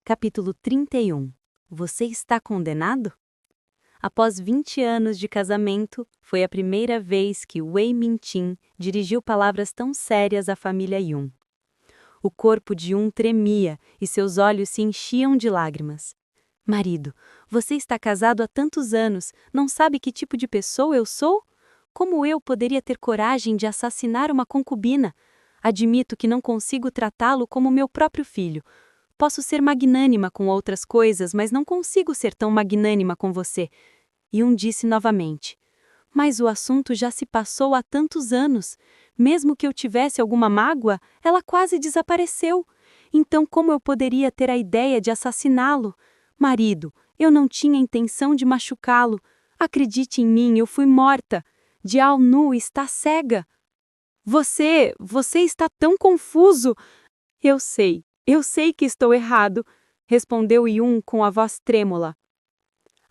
Capítulo 31. Você está condenado? Após 20 anos de casamento, foi a primeira vez que Wei Mintin dirigiu palavras tão sérias à família Yun. O corpo de Yun tremia e seus olhos se enchiam de lágrimas. Marido, você está casado há tantos anos, não sabe que tipo de pessoa eu sou? Como eu poderia ter coragem de assassinar uma concubina? Admito que não consigo tratá-lo como meu próprio filho. Posso ser magnânima com outras coisas, mas não consigo ser tão magnânima com você. Yun disse novamente. Mas o assunto já se passou há tantos anos. Mesmo que eu tivesse alguma mágoa, ela quase desapareceu. Então como eu poderia ter a ideia de assassiná-lo? Marido, eu não tinha intenção de machucá-lo. Acredite em mim, eu fui morta. Diao Nu está cega. Você está tão confuso. Eu sei que estou errado, respondeu Yun com a voz trêmula.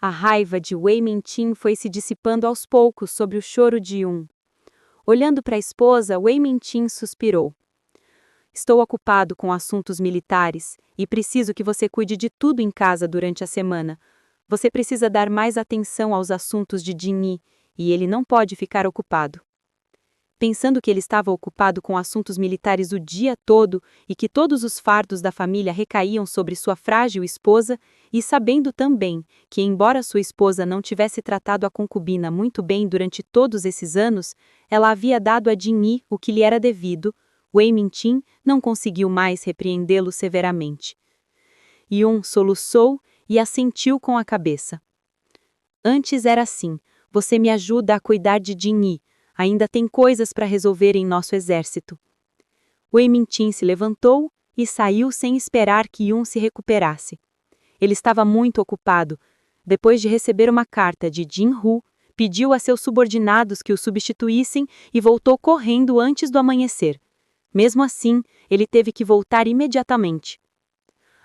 A raiva de Wei Mintin foi se dissipando aos poucos sobre o choro de Yun. Olhando para a esposa, Wei Mintin suspirou. Estou ocupado com assuntos militares e preciso que você cuide de tudo em casa durante a semana. Você precisa dar mais atenção aos assuntos de Jin Yi e ele não pode ficar ocupado. Pensando que ele estava ocupado com assuntos militares o dia todo e que todos os fardos da família recaíam sobre sua frágil esposa, e sabendo também que, embora sua esposa não tivesse tratado a concubina muito bem durante todos esses anos, ela havia dado a Jin Yi o que lhe era devido, Wei Mintin não conseguiu mais repreendê-lo severamente. Yun soluçou e assentiu com a cabeça. Antes era assim, você me ajuda a cuidar de Jin Yi. Ainda tem coisas para resolver em nosso exército. Wei Mintin se levantou e saiu sem esperar que Yun se recuperasse. Ele estava muito ocupado. Depois de receber uma carta de Jin Hu, pediu a seus subordinados que o substituíssem e voltou correndo antes do amanhecer. Mesmo assim, ele teve que voltar imediatamente.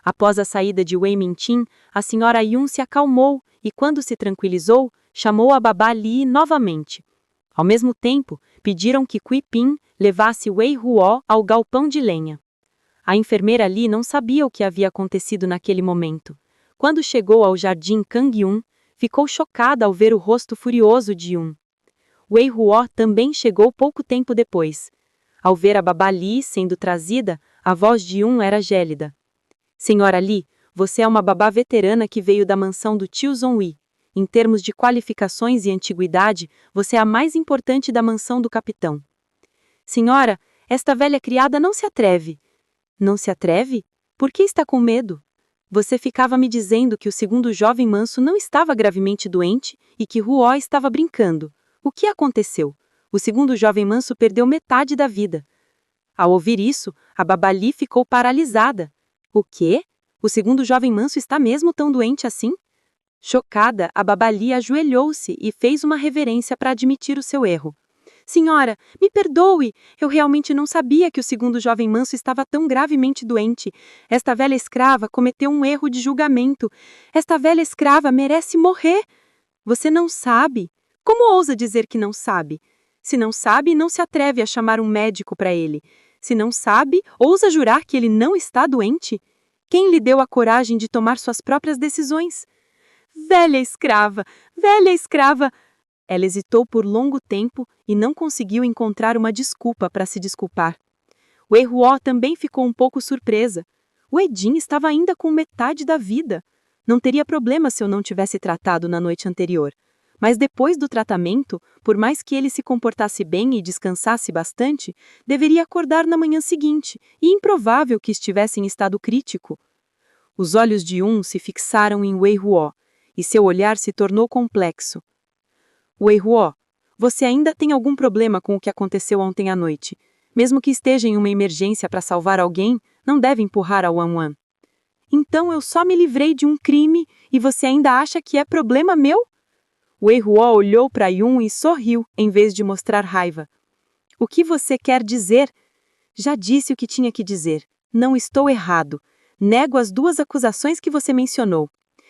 Após a saída de Wei Mintin, a senhora Yun se acalmou e, quando se tranquilizou, chamou a babá Li novamente. Ao mesmo tempo, pediram que Cui Pin levasse Wei Huo ao galpão de lenha. A enfermeira Li não sabia o que havia acontecido naquele momento. Quando chegou ao jardim Kang Yun, ficou chocada ao ver o rosto furioso de Yun. Wei Huo também chegou pouco tempo depois. Ao ver a babá Li sendo trazida, a voz de Yun era gélida. Senhora Li, você é uma babá veterana que veio da mansão do tio Zonghui. Em termos de qualificações e antiguidade, você é a mais importante da mansão do capitão. Senhora, esta velha criada não se atreve. Não se atreve? Por que está com medo? Você ficava me dizendo que o segundo jovem manso não estava gravemente doente e que Huó estava brincando. O que aconteceu? O segundo jovem manso perdeu metade da vida. Ao ouvir isso, a babá Li ficou paralisada. O quê? O segundo jovem manso está mesmo tão doente assim? Chocada, a babá Li ajoelhou-se e fez uma reverência para admitir o seu erro. Senhora, me perdoe, eu realmente não sabia que o segundo jovem manso estava tão gravemente doente. Esta velha escrava cometeu um erro de julgamento. Esta velha escrava merece morrer. Você não sabe? Como ousa dizer que não sabe? Se não sabe, não se atreve a chamar um médico para ele. Se não sabe, ousa jurar que ele não está doente? Quem lhe deu a coragem de tomar suas próprias decisões? Velha escrava! Velha escrava! Ela hesitou por longo tempo e não conseguiu encontrar uma desculpa para se desculpar. Wei Huo também ficou um pouco surpresa. O Jin estava ainda com metade da vida. Não teria problema se eu não tivesse tratado na noite anterior. Mas depois do tratamento, por mais que ele se comportasse bem e descansasse bastante, deveria acordar na manhã seguinte, e improvável que estivesse em estado crítico. Os olhos de Yun se fixaram em Wei Huo, e seu olhar se tornou complexo. Wei Huo, você ainda tem algum problema com o que aconteceu ontem à noite. Mesmo que esteja em uma emergência para salvar alguém, não deve empurrar a Wan. Então eu só me livrei de um crime e você ainda acha que é problema meu? Wei Huo olhou para Yun e sorriu, em vez de mostrar raiva. O que você quer dizer? Já disse o que tinha que dizer. Não estou errado. Nego as duas acusações que você mencionou.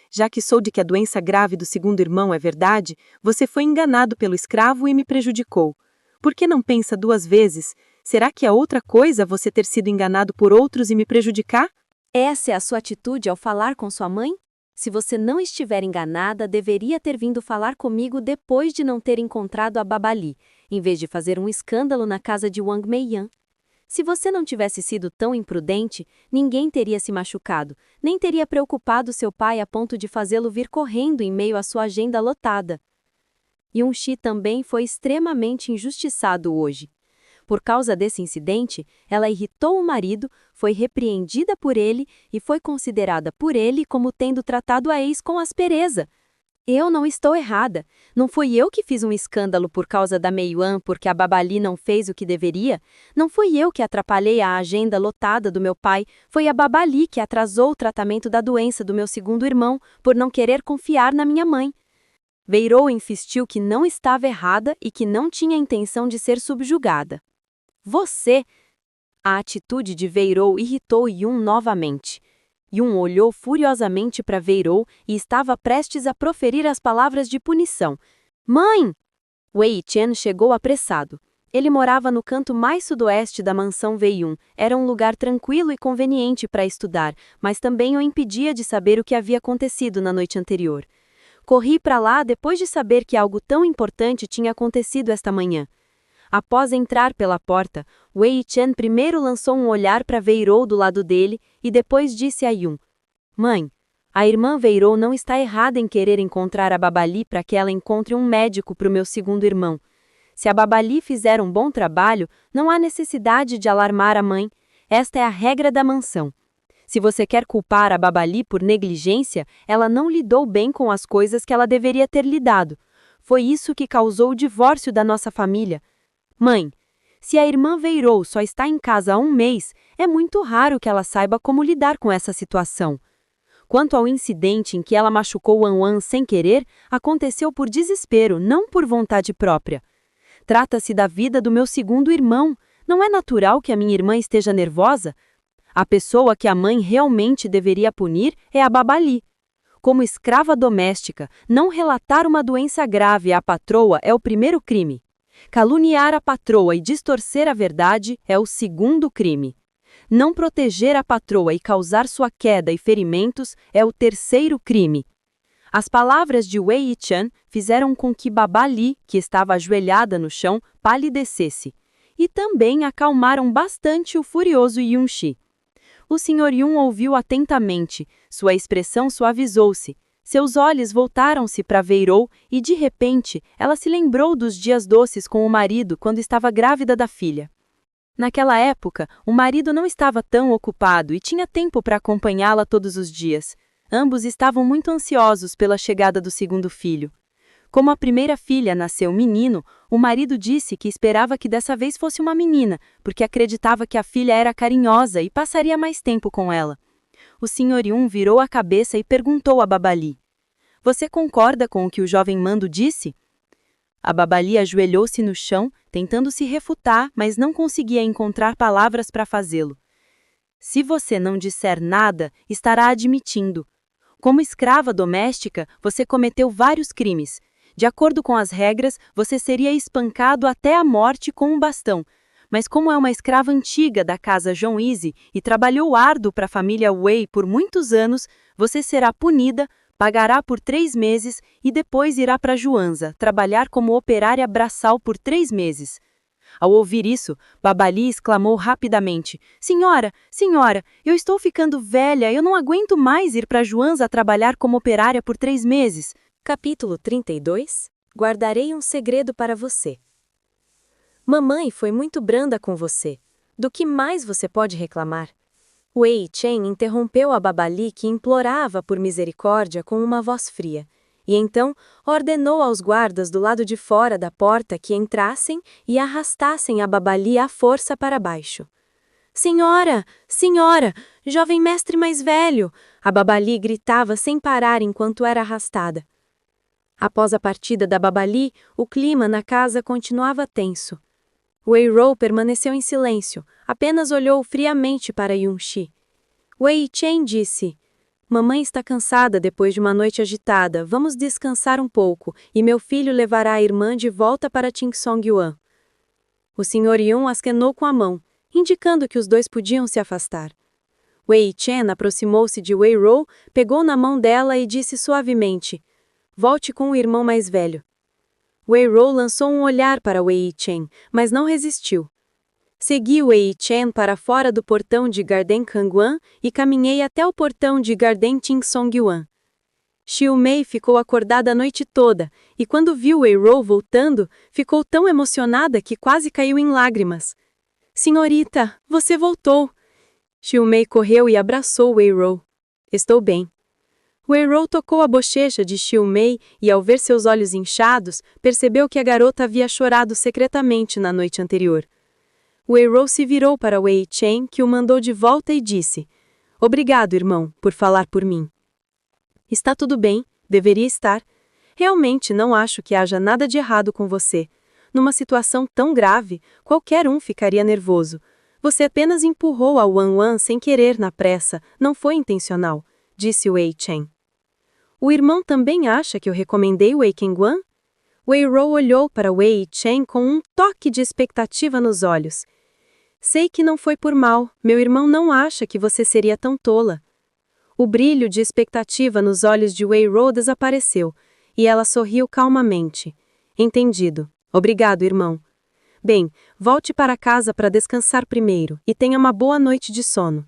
Já que sou de que a doença grave do segundo irmão é verdade, você foi enganado pelo escravo e me prejudicou. Por que não pensa duas vezes? Será que é outra coisa você ter sido enganado por outros e me prejudicar? Essa é a sua atitude ao falar com sua mãe? Se você não estiver enganada, deveria ter vindo falar comigo depois de não ter encontrado a Babali, em vez de fazer um escândalo na casa de Wang Meiyan. Se você não tivesse sido tão imprudente, ninguém teria se machucado, nem teria preocupado seu pai a ponto de fazê-lo vir correndo em meio à sua agenda lotada. Yun-shi também foi extremamente injustiçado hoje. Por causa desse incidente, ela irritou o marido, foi repreendida por ele e foi considerada por ele como tendo tratado a ex com aspereza. Eu não estou errada. Não fui eu que fiz um escândalo por causa da Mei-yuan porque a Babali não fez o que deveria. Não fui eu que atrapalhei a agenda lotada do meu pai. Foi a Babali que atrasou o tratamento da doença do meu segundo irmão por não querer confiar na minha mãe. Weirou insistiu que não estava errada e que não tinha intenção de ser subjugada. Você! A atitude de Weirou irritou Yun novamente. Yun olhou furiosamente para Weirou e estava prestes a proferir as palavras de punição. Mãe! Wei Chen chegou apressado. Ele morava no canto mais sudoeste da mansão Weiyun. Era um lugar tranquilo e conveniente para estudar, mas também o impedia de saber o que havia acontecido na noite anterior. Corri para lá depois de saber que algo tão importante tinha acontecido esta manhã. Após entrar pela porta, Wei Chen primeiro lançou um olhar para Weirou do lado dele e depois disse a Yun: Mãe, a irmã Weirou não está errada em querer encontrar a Babali para que ela encontre um médico para o meu segundo irmão. Se a Babali fizer um bom trabalho, não há necessidade de alarmar a mãe. Esta é a regra da mansão. Se você quer culpar a Babali por negligência, ela não lidou bem com as coisas que ela deveria ter lidado. Foi isso que causou o divórcio da nossa família. Mãe, se a irmã Weirou só está em casa há um mês, é muito raro que ela saiba como lidar com essa situação. Quanto ao incidente em que ela machucou Wan Wan sem querer, aconteceu por desespero, não por vontade própria. Trata-se da vida do meu segundo irmão. Não é natural que a minha irmã esteja nervosa? A pessoa que a mãe realmente deveria punir é a Babali. Como escrava doméstica, não relatar uma doença grave à patroa é o primeiro crime. Caluniar a patroa e distorcer a verdade é o segundo crime. Não proteger a patroa e causar sua queda e ferimentos é o terceiro crime. As palavras de Wei Chen fizeram com que Babali, que estava ajoelhada no chão, palidecesse. E também acalmaram bastante o furioso Yun-shi. O Sr. Yun ouviu atentamente, sua expressão suavizou-se. Seus olhos voltaram-se para Weirou e, de repente, ela se lembrou dos dias doces com o marido quando estava grávida da filha. Naquela época, o marido não estava tão ocupado e tinha tempo para acompanhá-la todos os dias. Ambos estavam muito ansiosos pela chegada do segundo filho. Como a primeira filha nasceu menino, o marido disse que esperava que dessa vez fosse uma menina, porque acreditava que a filha era carinhosa e passaria mais tempo com ela. O Sr. Yun virou a cabeça e perguntou a Babali: Você concorda com o que o jovem Mando disse? A Babali ajoelhou-se no chão, tentando se refutar, mas não conseguia encontrar palavras para fazê-lo. Se você não disser nada, estará admitindo. Como escrava doméstica, você cometeu vários crimes. De acordo com as regras, você seria espancado até a morte com um bastão. Mas como é uma escrava antiga da casa Zhongyi e trabalhou árduo para a família Wei por muitos anos, você será punida, pagará por 3 meses e depois irá para Juanza, trabalhar como operária braçal por 3 meses. Ao ouvir isso, Babali exclamou rapidamente: Senhora, senhora, eu estou ficando velha, eu não aguento mais ir para Juanza trabalhar como operária por 3 meses. Capítulo 32 Guardarei um segredo para você. Mamãe foi muito branda com você. Do que mais você pode reclamar? Wei Chen interrompeu a Babali, que implorava por misericórdia com uma voz fria, e então ordenou aos guardas do lado de fora da porta que entrassem e arrastassem a Babali à força para baixo. Senhora! Senhora! Jovem mestre mais velho! A Babali gritava sem parar enquanto era arrastada. Após a partida da Babali, o clima na casa continuava tenso. Weirou permaneceu em silêncio, apenas olhou friamente para Yun-shi. Wei Chen disse: Mamãe está cansada depois de uma noite agitada, vamos descansar um pouco, e meu filho levará a irmã de volta para Tingsong-yuan. O Sr. Yun acenou com a mão, indicando que os dois podiam se afastar. Wei Chen aproximou-se de Wei Rou, pegou na mão dela e disse suavemente: "Volte com o irmão mais velho." Wei Rou lançou um olhar para Wei Chen, mas não resistiu. Segui Wei Chen para fora do portão de Garden Kangguan e caminhei até o portão de Garden Tingsongyuan. Xiu Mei ficou acordada a noite toda, e quando viu Wei Rou voltando, ficou tão emocionada que quase caiu em lágrimas. "Senhorita, você voltou!" Xiu Mei correu e abraçou Wei Rou. "Estou bem." Wei Rou tocou a bochecha de Xiu Mei e, ao ver seus olhos inchados, percebeu que a garota havia chorado secretamente na noite anterior. Wei Rou se virou para Wei Chen, que o mandou de volta e disse: "Obrigado, irmão, por falar por mim." "Está tudo bem, deveria estar. Realmente não acho que haja nada de errado com você. Numa situação tão grave, qualquer um ficaria nervoso. Você apenas empurrou a Wan Wan sem querer na pressa, não foi intencional", disse Wei Chen. "O irmão também acha que eu recomendei Wei Kangguan?" Wei Rou olhou para Wei Chen com um toque de expectativa nos olhos. "Sei que não foi por mal, meu irmão não acha que você seria tão tola." O brilho de expectativa nos olhos de Wei Rou desapareceu, e ela sorriu calmamente. "Entendido. Obrigado, irmão. Bem, volte para casa para descansar primeiro, e tenha uma boa noite de sono."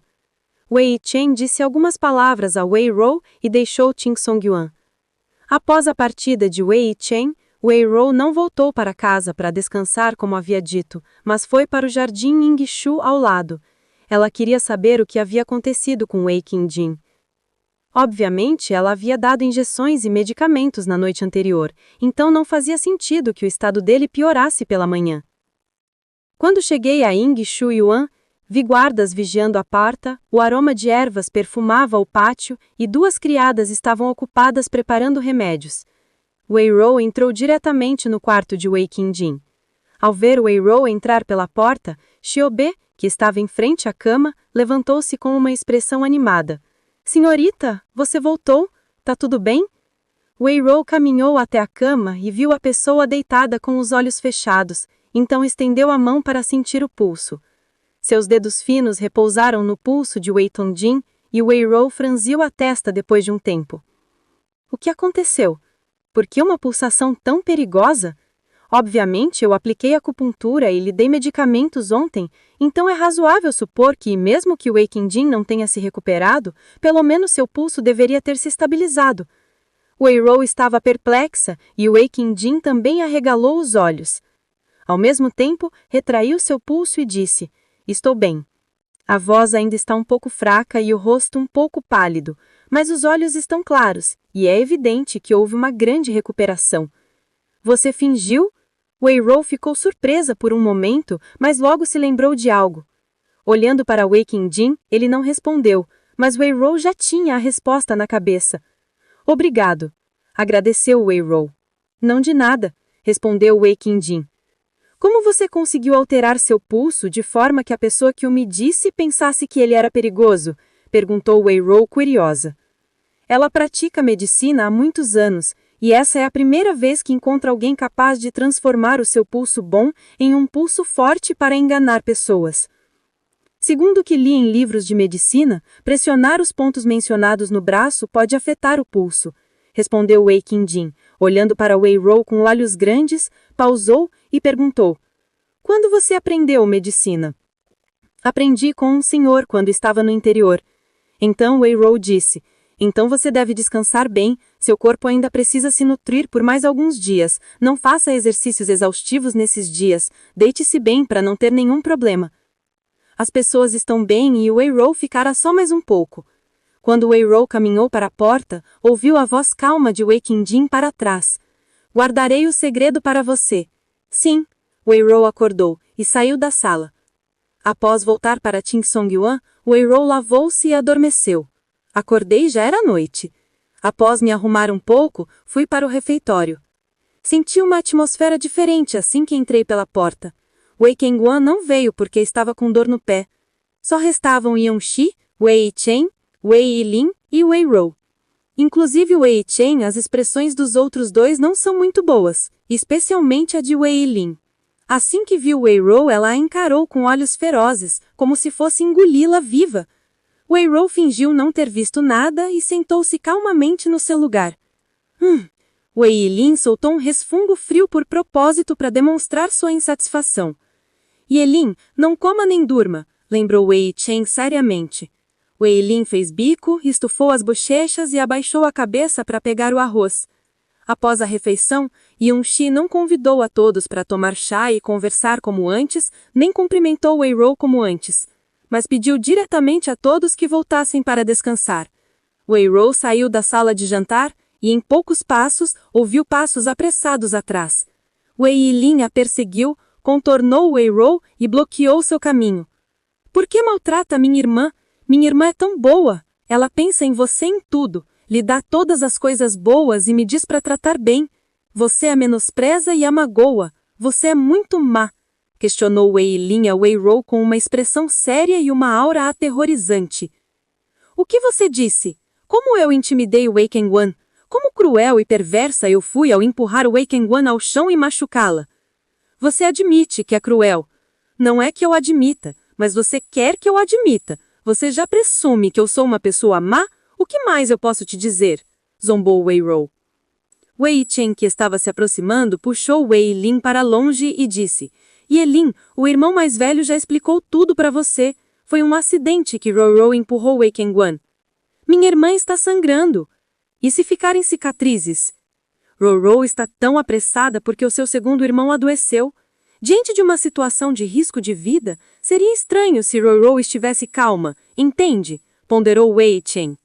Wei Chen disse algumas palavras a Wei Rou e deixou Tingsongyuan. Após a partida de Wei Chen, Wei Rou não voltou para casa para descansar como havia dito, mas foi para o jardim Yingshu ao lado. Ela queria saber o que havia acontecido com Wei Qingjin. Obviamente, ela havia dado injeções e medicamentos na noite anterior, então não fazia sentido que o estado dele piorasse pela manhã. Quando cheguei a Yingshu Yuan, vi guardas vigiando a porta, o aroma de ervas perfumava o pátio e 2 criadas estavam ocupadas preparando remédios. Wei Rou entrou diretamente no quarto de Wei Qingjin. Ao ver Wei Rou entrar pela porta, Xiaobe, que estava em frente à cama, levantou-se com uma expressão animada. "Senhorita, você voltou? Tá tudo bem?" Wei Rou caminhou até a cama e viu a pessoa deitada com os olhos fechados, então estendeu a mão para sentir o pulso. Seus dedos finos repousaram no pulso de Wei Tongjin e Wei Rou franziu a testa depois de um tempo. "O que aconteceu? Por que uma pulsação tão perigosa? Obviamente, eu apliquei acupuntura e lhe dei medicamentos ontem, então é razoável supor que, mesmo que o Wei Qingjin não tenha se recuperado, pelo menos seu pulso deveria ter se estabilizado." Wei Rou estava perplexa e o Wei Qingjin também arregalou os olhos. Ao mesmo tempo, retraiu seu pulso e disse: "Estou bem." A voz ainda está um pouco fraca e o rosto um pouco pálido, mas os olhos estão claros, e é evidente que houve uma grande recuperação. "Você fingiu?" Wei Rou ficou surpresa por um momento, mas logo se lembrou de algo. Olhando para Wei Qingjin, ele não respondeu, mas Wei Rou já tinha a resposta na cabeça. "Obrigado." Agradeceu Wei Rou. "Não de nada," respondeu Wei Qingjin. "Como você conseguiu alterar seu pulso de forma que a pessoa que o medisse pensasse que ele era perigoso?" perguntou Wei Rou curiosa. "Ela pratica medicina há muitos anos, e essa é a primeira vez que encontra alguém capaz de transformar o seu pulso bom em um pulso forte para enganar pessoas. Segundo o que li em livros de medicina, pressionar os pontos mencionados no braço pode afetar o pulso", respondeu Wei Qingjin, olhando para Wei Rou com olhos grandes, pausou e perguntou: "Quando você aprendeu medicina?" "Aprendi com um senhor quando estava no interior." Então Wei Rou disse: "Então você deve descansar bem, seu corpo ainda precisa se nutrir por mais alguns dias, não faça exercícios exaustivos nesses dias, deite-se bem para não ter nenhum problema." As pessoas estão bem e o Wei Rou ficara só mais um pouco. Quando Wei Rou caminhou para a porta, ouviu a voz calma de Wei Qingjin para trás. "Guardarei o segredo para você." "Sim." Wei Rou acordou e saiu da sala. Após voltar para Tingsongyuan, Wei Rou lavou-se e adormeceu. Acordei e já era noite. Após me arrumar um pouco, fui para o refeitório. Senti uma atmosfera diferente assim que entrei pela porta. Wei Kangguan não veio porque estava com dor no pé. Só restavam Yongxi, Wei Chen, Wei Yilin e Wei Rou. Inclusive Wei Chen, as expressões dos outros dois não são muito boas, especialmente a de Wei Yilin. Assim que viu Wei Rou, ela a encarou com olhos ferozes, como se fosse engoli-la viva. Wei Rou fingiu não ter visto nada e sentou-se calmamente no seu lugar. Wei Yilin soltou um resfungo frio por propósito para demonstrar sua insatisfação. Yilin, não coma nem durma, lembrou Wei Chen seriamente. Wei Yilin fez bico, estufou as bochechas e abaixou a cabeça para pegar o arroz. Após a refeição, Yun-Shi não convidou a todos para tomar chá e conversar como antes, nem cumprimentou Wei Rou como antes, mas pediu diretamente a todos que voltassem para descansar. Wei Rou saiu da sala de jantar e, em poucos passos, ouviu passos apressados atrás. Wei Yilin a perseguiu, contornou Wei Rou e bloqueou seu caminho. Por que maltrata minha irmã? Minha irmã é tão boa. Ela pensa em você em tudo, lhe dá todas as coisas boas e me diz para tratar bem. Você a menospreza e a magoa. Você é muito má. Questionou Wei Yilin a Wei Rou com uma expressão séria e uma aura aterrorizante. O que você disse? Como eu intimidei Wei Kangwan? Como cruel e perversa eu fui ao empurrar Wei Kangwan ao chão e machucá-la? Você admite que é cruel. Não é que eu admita, mas você quer que eu admita. Você já presume que eu sou uma pessoa má? O que mais eu posso te dizer? Zombou Wei Rou. Wei Chen, que estava se aproximando, puxou Wei Yilin para longe e disse: Yilin, o irmão mais velho já explicou tudo para você. Foi um acidente que Rou empurrou Wei Kangwan. Minha irmã está sangrando. E se ficarem cicatrizes? Rou está tão apressada porque o seu segundo irmão adoeceu. Diante de uma situação de risco de vida, seria estranho se Rou estivesse calma, entende? Ponderou Wei Chen.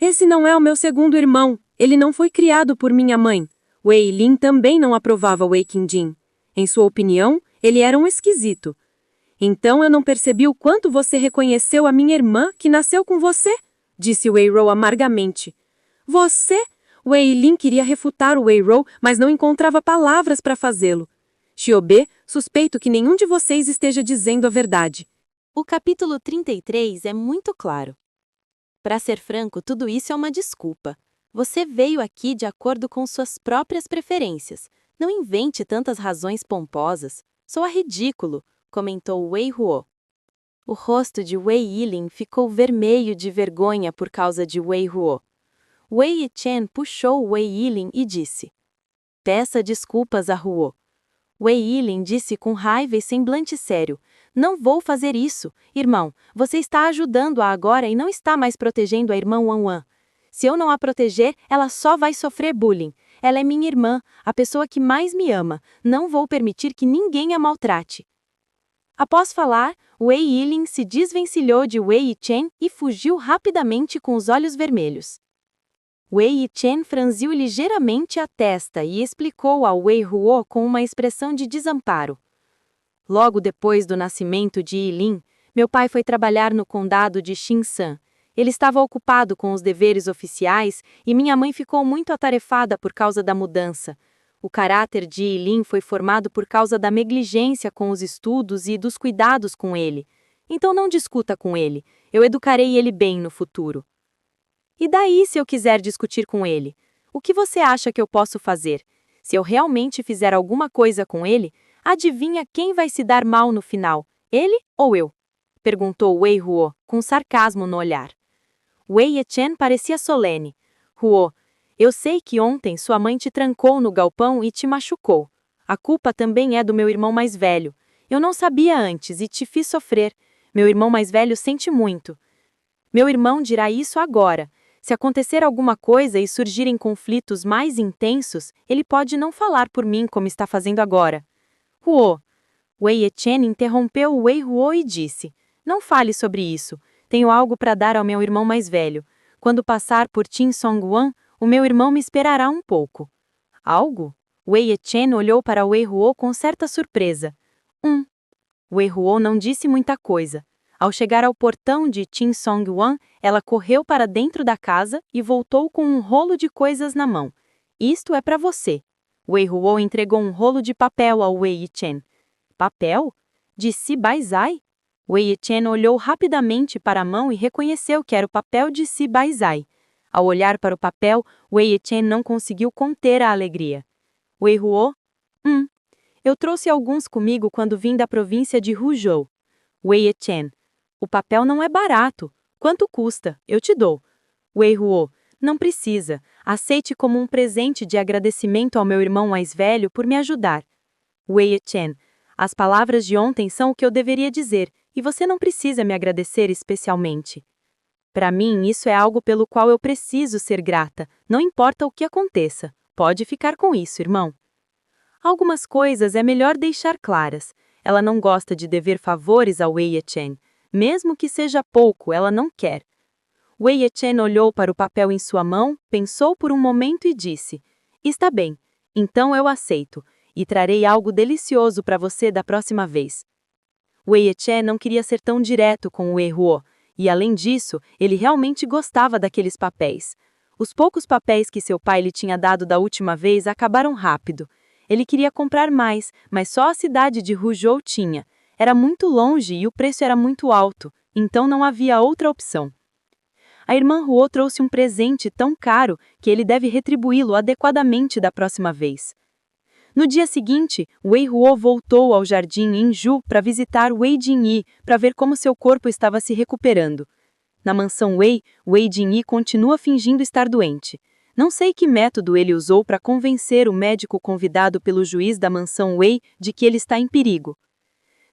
Esse não é o meu segundo irmão. Ele não foi criado por minha mãe. Wei Yilin também não aprovava Wei Qingjin. Em sua opinião, ele era um esquisito. Então eu não percebi o quanto você reconheceu a minha irmã que nasceu com você? Disse Wei Rou amargamente. Você? Wei Yilin queria refutar o Wei Rou, mas não encontrava palavras para fazê-lo. Xiaobe, suspeito que nenhum de vocês esteja dizendo a verdade. O capítulo 33 é muito claro. Para ser franco, tudo isso é uma desculpa. Você veio aqui de acordo com suas próprias preferências. Não invente tantas razões pomposas. Soa ridículo, comentou Wei Huo. O rosto de Wei Yilin ficou vermelho de vergonha por causa de Wei Huo. Wei Chen puxou Wei Yilin e disse: Peça desculpas a Huo. Wei Yilin disse com raiva e semblante sério: Não vou fazer isso, irmão. Você está ajudando-a agora e não está mais protegendo a irmã Wan. Se eu não a proteger, ela só vai sofrer bullying. Ela é minha irmã, a pessoa que mais me ama. Não vou permitir que ninguém a maltrate. Após falar, Wei Yilin se desvencilhou de Wei Chen e fugiu rapidamente com os olhos vermelhos. Wei Chen franziu ligeiramente a testa e explicou ao Wei Huo com uma expressão de desamparo. Logo depois do nascimento de Yilin, meu pai foi trabalhar no condado de Xinsan. Ele estava ocupado com os deveres oficiais e minha mãe ficou muito atarefada por causa da mudança. O caráter de Yilin foi formado por causa da negligência com os estudos e dos cuidados com ele. Então não discuta com ele. Eu educarei ele bem no futuro. E daí se eu quiser discutir com ele? O que você acha que eu posso fazer? Se eu realmente fizer alguma coisa com ele, adivinha quem vai se dar mal no final? Ele ou eu? Perguntou Wei Huo, com sarcasmo no olhar. Wei Chen parecia solene. Huo, eu sei que ontem sua mãe te trancou no galpão e te machucou. A culpa também é do meu irmão mais velho. Eu não sabia antes e te fiz sofrer. Meu irmão mais velho sente muito. Meu irmão dirá isso agora. Se acontecer alguma coisa e surgirem conflitos mais intensos, ele pode não falar por mim como está fazendo agora. Huo. Wei Chen interrompeu Wei Huo e disse: Não fale sobre isso. Tenho algo para dar ao meu irmão mais velho. Quando passar por Qin Songwan, o meu irmão me esperará um pouco. Algo? Wei Chen olhou para Wei Huo com certa surpresa. Wei Huo não disse muita coisa. Ao chegar ao portão de Qin Songwan, ela correu para dentro da casa e voltou com um rolo de coisas na mão. Isto é para você. Wei Huo entregou um rolo de papel ao Wei Chen. Papel? De Si Baizai? Wei Chen olhou rapidamente para a mão e reconheceu que era o papel de Si Baizai. Ao olhar para o papel, Wei Chen não conseguiu conter a alegria. Wei Huo? Eu trouxe alguns comigo quando vim da província de Huzhou. Wei Chen. O papel não é barato. Quanto custa? Eu te dou. Wei Huo: não precisa. Aceite como um presente de agradecimento ao meu irmão mais velho por me ajudar. Wei Chen: as palavras de ontem são o que eu deveria dizer, e você não precisa me agradecer especialmente. Para mim, isso é algo pelo qual eu preciso ser grata, não importa o que aconteça. Pode ficar com isso, irmão. Algumas coisas é melhor deixar claras. Ela não gosta de dever favores a Wei Chen. Mesmo que seja pouco, ela não quer. Wei Chen olhou para o papel em sua mão, pensou por um momento e disse: está bem, então eu aceito, e trarei algo delicioso para você da próxima vez. Wei Chen não queria ser tão direto com Wei Huo, e além disso, ele realmente gostava daqueles papéis. Os poucos papéis que seu pai lhe tinha dado da última vez acabaram rápido. Ele queria comprar mais, mas só a cidade de Huzhou tinha. Era muito longe e o preço era muito alto, então não havia outra opção. A irmã Huo trouxe um presente tão caro que ele deve retribuí-lo adequadamente da próxima vez. No dia seguinte, Wei Huo voltou ao jardim Yinju para visitar Wei Jinyi para ver como seu corpo estava se recuperando. Na mansão Wei, Wei Jinyi continua fingindo estar doente. Não sei que método ele usou para convencer o médico convidado pelo juiz da mansão Wei de que ele está em perigo.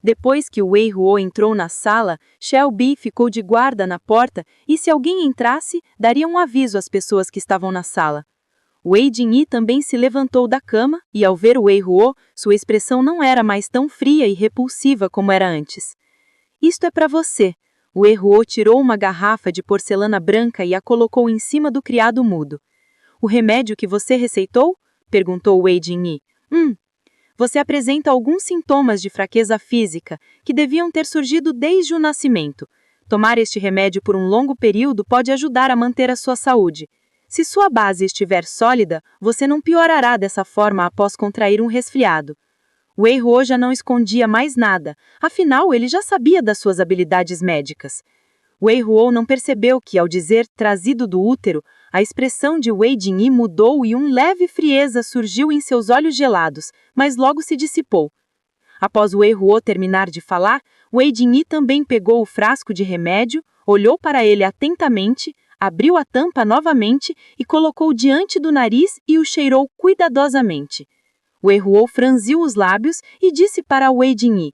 Depois que Wei Huo entrou na sala, Shelby ficou de guarda na porta e, se alguém entrasse, daria um aviso às pessoas que estavam na sala. Wei Jinyi também se levantou da cama e, ao ver Wei Huo, sua expressão não era mais tão fria e repulsiva como era antes. Isto é para você. Wei Huo tirou uma garrafa de porcelana branca e a colocou em cima do criado mudo. O remédio que você receitou? Perguntou Wei Jinyi. Você apresenta alguns sintomas de fraqueza física que deviam ter surgido desde o nascimento. Tomar este remédio por um longo período pode ajudar a manter a sua saúde. Se sua base estiver sólida, você não piorará dessa forma após contrair um resfriado. Wei Huo já não escondia mais nada, afinal ele já sabia das suas habilidades médicas. Wei Huo não percebeu que, ao dizer trazido do útero, a expressão de Wei Jinyi mudou e leve frieza surgiu em seus olhos gelados, mas logo se dissipou. Após Wei Huo terminar de falar, Wei Jinyi também pegou o frasco de remédio, olhou para ele atentamente, abriu a tampa novamente e colocou diante do nariz e o cheirou cuidadosamente. Wei Huo franziu os lábios e disse para Wei Jinyi: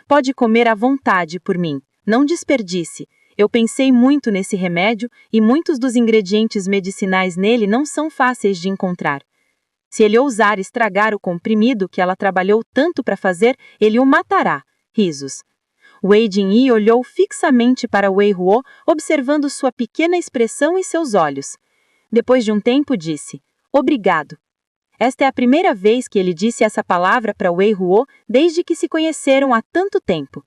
pode comer à vontade por mim, não desperdice. Eu pensei muito nesse remédio e muitos dos ingredientes medicinais nele não são fáceis de encontrar. Se ele ousar estragar o comprimido que ela trabalhou tanto para fazer, ele o matará. Risos. Wei Jinyi olhou fixamente para Wei Huo, observando sua pequena expressão e seus olhos. Depois de um tempo, disse: obrigado. Esta é a primeira vez que ele disse essa palavra para Wei Huo desde que se conheceram há tanto tempo.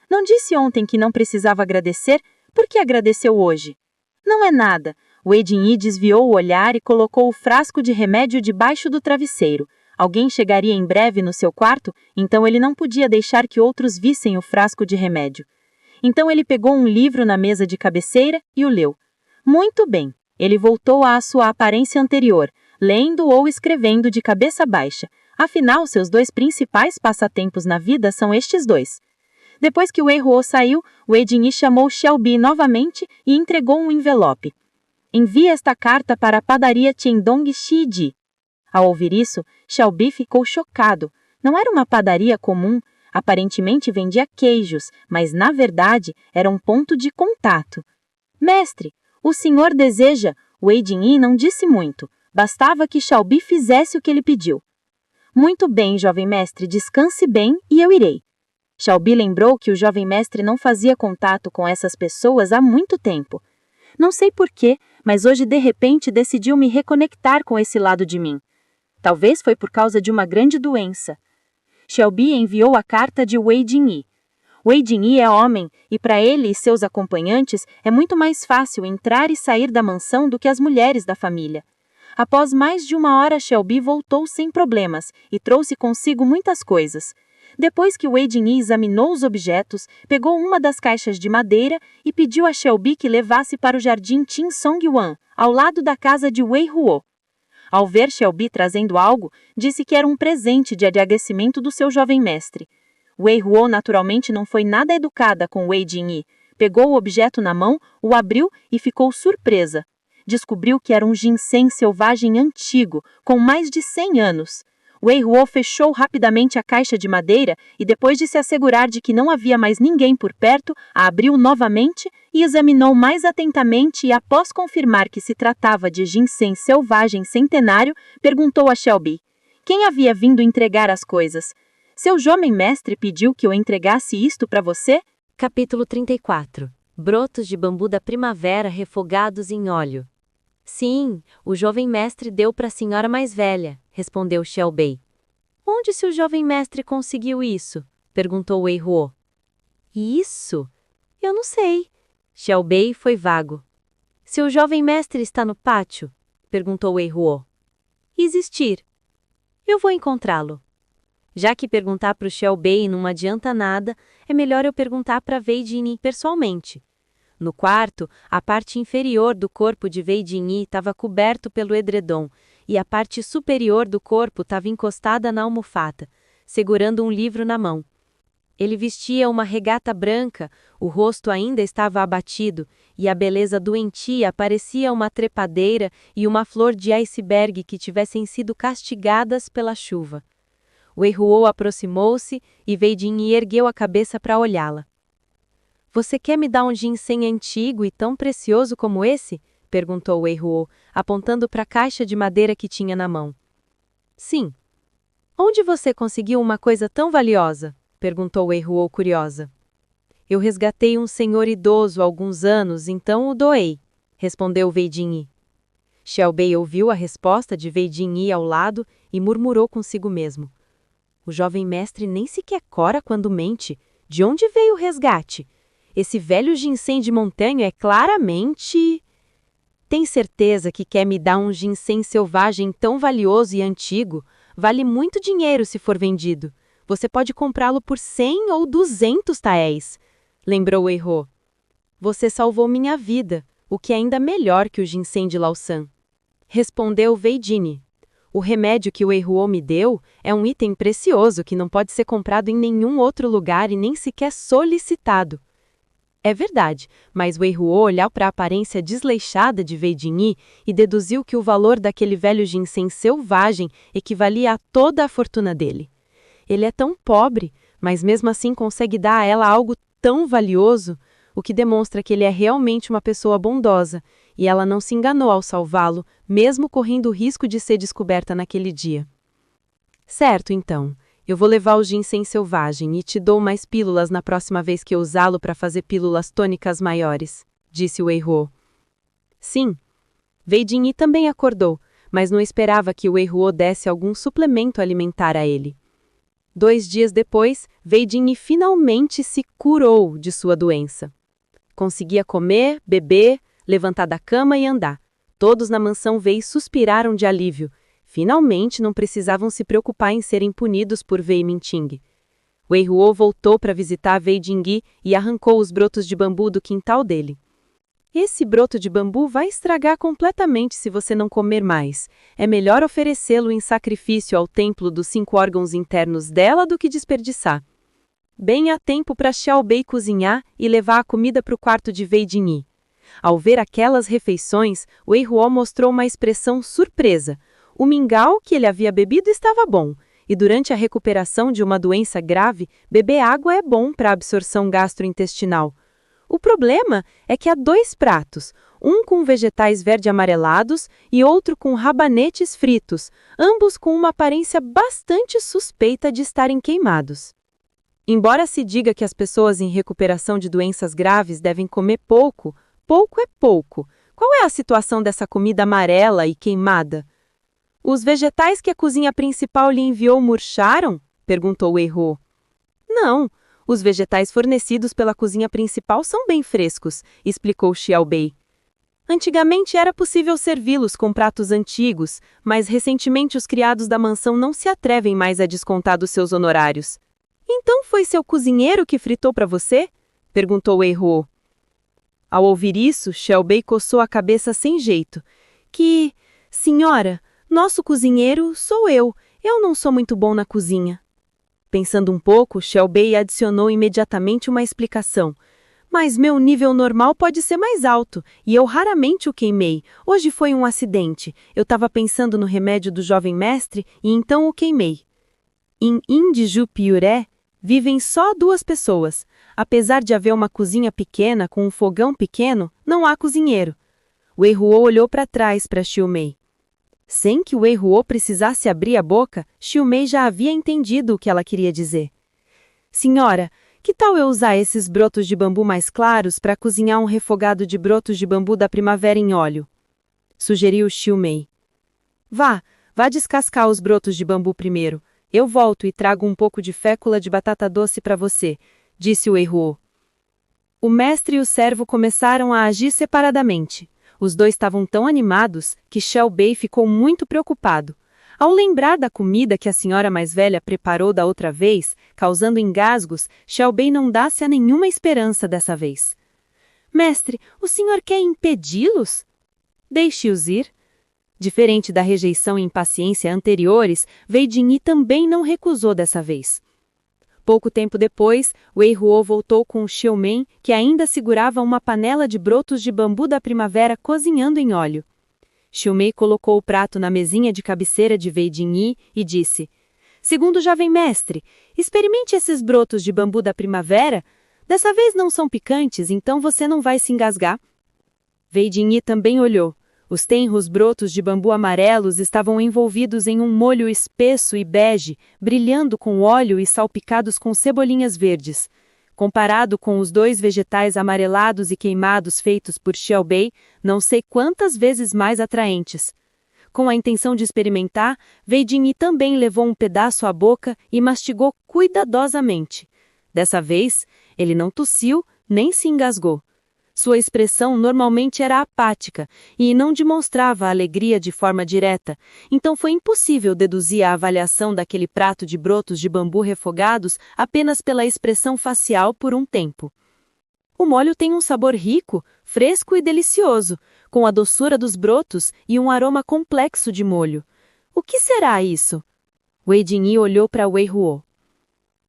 Não disse ontem que não precisava agradecer? Por que agradeceu hoje? Não é nada. Wei Jinyi desviou o olhar e colocou o frasco de remédio debaixo do travesseiro. Alguém chegaria em breve no seu quarto, então ele não podia deixar que outros vissem o frasco de remédio. Então ele pegou um livro na mesa de cabeceira e o leu. Muito bem. Ele voltou à sua aparência anterior, lendo ou escrevendo de cabeça baixa. Afinal, seus dois principais passatempos na vida são estes dois. Depois que Wei Huo saiu, Wei Jinyi chamou Shelby novamente e entregou um envelope. Envie esta carta para a padaria Tiendong Shiji. Ao ouvir isso, Shelby ficou chocado. Não era uma padaria comum, aparentemente vendia queijos, mas na verdade era um ponto de contato. Mestre, o senhor deseja... Wei Jinyi não disse muito, bastava que Shelby fizesse o que ele pediu. Muito bem, jovem mestre, descanse bem e eu irei. Shelby lembrou que o jovem mestre não fazia contato com essas pessoas há muito tempo. Não sei porquê, mas hoje de repente decidiu me reconectar com esse lado de mim. Talvez foi por causa de uma grande doença. Shelby enviou a carta de Wei Jinyi. Wei Jinyi é homem e para ele e seus acompanhantes é muito mais fácil entrar e sair da mansão do que as mulheres da família. Após mais de uma hora, Shelby voltou sem problemas e trouxe consigo muitas coisas. Depois que Wei Jinyi examinou os objetos, pegou uma das caixas de madeira e pediu a Shelby que levasse para o jardim Tin Song Wan, ao lado da casa de Wei Huo. Ao ver Shelby trazendo algo, disse que era um presente de agradecimento do seu jovem mestre. Wei Huo naturalmente não foi nada educada com Wei Jinyi, Pegou o objeto na mão, o abriu e ficou surpresa. Descobriu que era um ginseng selvagem antigo, com mais de 100 anos. Wei Huo fechou rapidamente a caixa de madeira e, depois de se assegurar de que não havia mais ninguém por perto, a abriu novamente e examinou mais atentamente e, após confirmar que se tratava de ginseng selvagem centenário, perguntou a Shelby: quem havia vindo entregar as coisas? Seu jovem mestre pediu que eu entregasse isto para você? Capítulo 34. Brotos de bambu da primavera refogados em óleo. Sim, o jovem mestre deu para a senhora mais velha, respondeu Shelby. Onde seu jovem mestre conseguiu isso? Perguntou Wei Huo. Isso? Eu não sei. Shelby foi vago. Seu jovem mestre está no pátio? Perguntou Wei Huo. Existir. Eu vou encontrá-lo. Já que perguntar para o Shelby não adianta nada, é melhor eu perguntar para Wei Jingyi pessoalmente. No quarto, a parte inferior do corpo de Wei Jingyi estava coberto pelo edredom, e a parte superior do corpo estava encostada na almofada, segurando um livro na mão. Ele vestia uma regata branca, o rosto ainda estava abatido, e a beleza doentia parecia uma trepadeira e uma flor de iceberg que tivessem sido castigadas pela chuva. Wei Huo aproximou-se e Wei Jingyi ergueu a cabeça para olhá-la. Você quer me dar um ginseng antigo e tão precioso como esse? Perguntou Wei Huo, apontando para a caixa de madeira que tinha na mão. Sim. Onde você conseguiu uma coisa tão valiosa? Perguntou Wei Huo curiosa. Eu resgatei um senhor idoso há alguns anos, então o doei, respondeu Wei Jingyi. Shelby ouviu a resposta de Wei Jingyi ao lado e murmurou consigo mesmo. O jovem mestre nem sequer cora quando mente. De onde veio o resgate? Esse velho ginseng de montanha é claramente... Tem certeza que quer me dar um ginseng selvagem tão valioso e antigo? Vale muito dinheiro se for vendido. Você pode comprá-lo por 100 ou 200 taéis. Lembrou Wei Huo. Você salvou minha vida, o que é ainda melhor que o ginseng de Laosan. Respondeu Wei Jingyi. O remédio que o Wei Huo me deu é um item precioso que não pode ser comprado em nenhum outro lugar e nem sequer solicitado. É verdade, mas Wei Huo olhou para a aparência desleixada de Wei Jingyi e deduziu que o valor daquele velho ginseng selvagem equivalia a toda a fortuna dele. Ele é tão pobre, mas mesmo assim consegue dar a ela algo tão valioso, o que demonstra que ele é realmente uma pessoa bondosa, e ela não se enganou ao salvá-lo, mesmo correndo o risco de ser descoberta naquele dia. Certo, então. Eu vou levar o ginseng selvagem e te dou mais pílulas na próxima vez que eu usá-lo para fazer pílulas tônicas maiores, disse Wei Huo. Sim. Wei Jingyi também acordou, mas não esperava que Wei Huo desse algum suplemento alimentar a ele. 2 dias depois, Wei Jingyi finalmente se curou de sua doença. Conseguia comer, beber, levantar da cama e andar. Todos na mansão Wei suspiraram de alívio. Finalmente não precisavam se preocupar em serem punidos por Wei Minting. Wei Huo voltou para visitar Wei Jingyi e arrancou os brotos de bambu do quintal dele. Esse broto de bambu vai estragar completamente se você não comer mais. É melhor oferecê-lo em sacrifício ao templo dos 5 órgãos internos dela do que desperdiçar. Bem há tempo para Xiaobei cozinhar e levar a comida para o quarto de Wei Jingyi. Ao ver aquelas refeições, Wei Huo mostrou uma expressão surpresa. O mingau que ele havia bebido estava bom, e durante a recuperação de uma doença grave, beber água é bom para a absorção gastrointestinal. O problema é que há 2 pratos, um com vegetais verde-amarelados e outro com rabanetes fritos, ambos com uma aparência bastante suspeita de estarem queimados. Embora se diga que as pessoas em recuperação de doenças graves devem comer pouco, pouco é pouco. Qual é a situação dessa comida amarela e queimada? Os vegetais que a cozinha principal lhe enviou murcharam? Perguntou Wei Huo. Não, os vegetais fornecidos pela cozinha principal são bem frescos, explicou Xiaobei. Antigamente era possível servi-los com pratos antigos, mas recentemente os criados da mansão não se atrevem mais a descontar dos seus honorários. Então foi seu cozinheiro que fritou para você? Perguntou Wei Huo. Ao ouvir isso, Xiaobei coçou a cabeça sem jeito. Senhora, nosso cozinheiro sou eu. Eu não sou muito bom na cozinha. Pensando um pouco, Xiaobei adicionou imediatamente uma explicação. Mas meu nível normal pode ser mais alto, e eu raramente o queimei. Hoje foi um acidente. Eu estava pensando no remédio do jovem mestre e então o queimei. Em Indijupiyuré, vivem só 2 pessoas. Apesar de haver uma cozinha pequena com um fogão pequeno, não há cozinheiro. Wei Ruo olhou para trás para Xiu Mei. Sem que Wei Ruo precisasse abrir a boca, Xiu Mei já havia entendido o que ela queria dizer. Senhora, que tal eu usar esses brotos de bambu mais claros para cozinhar um refogado de brotos de bambu da primavera em óleo? Sugeriu Xiu Mei. Vá descascar os brotos de bambu primeiro. Eu volto e trago um pouco de fécula de batata doce para você, disse Wei Ruo. O mestre e o servo começaram a agir separadamente. Os dois estavam tão animados que Xiao Bei ficou muito preocupado. Ao lembrar da comida que a senhora mais velha preparou da outra vez, causando engasgos, Xiao Bei não dá-se a nenhuma esperança dessa vez. Mestre, o senhor quer impedi-los? Deixe-os ir. Diferente da rejeição e impaciência anteriores, Wei Jinyi também não recusou dessa vez. Pouco tempo depois, Wei Ruo voltou com Xiu Men, que ainda segurava uma panela de brotos de bambu da primavera cozinhando em óleo. Xiu Mei colocou o prato na mesinha de cabeceira de Wei Jinyi e disse: Segundo o jovem mestre, experimente esses brotos de bambu da primavera. Dessa vez não são picantes, então você não vai se engasgar. Wei Jinyi também olhou. Os tenros brotos de bambu amarelos estavam envolvidos em um molho espesso e bege, brilhando com óleo e salpicados com cebolinhas verdes. Comparado com os 2 vegetais amarelados e queimados feitos por Xiao Bei, não sei quantas vezes mais atraentes. Com a intenção de experimentar, Wei Jinyi também levou um pedaço à boca e mastigou cuidadosamente. Dessa vez, ele não tossiu nem se engasgou. Sua expressão normalmente era apática e não demonstrava alegria de forma direta, então foi impossível deduzir a avaliação daquele prato de brotos de bambu refogados apenas pela expressão facial por um tempo. O molho tem um sabor rico, fresco e delicioso, com a doçura dos brotos e um aroma complexo de molho. O que será isso? Wei Jinyi olhou para Wei Ruo.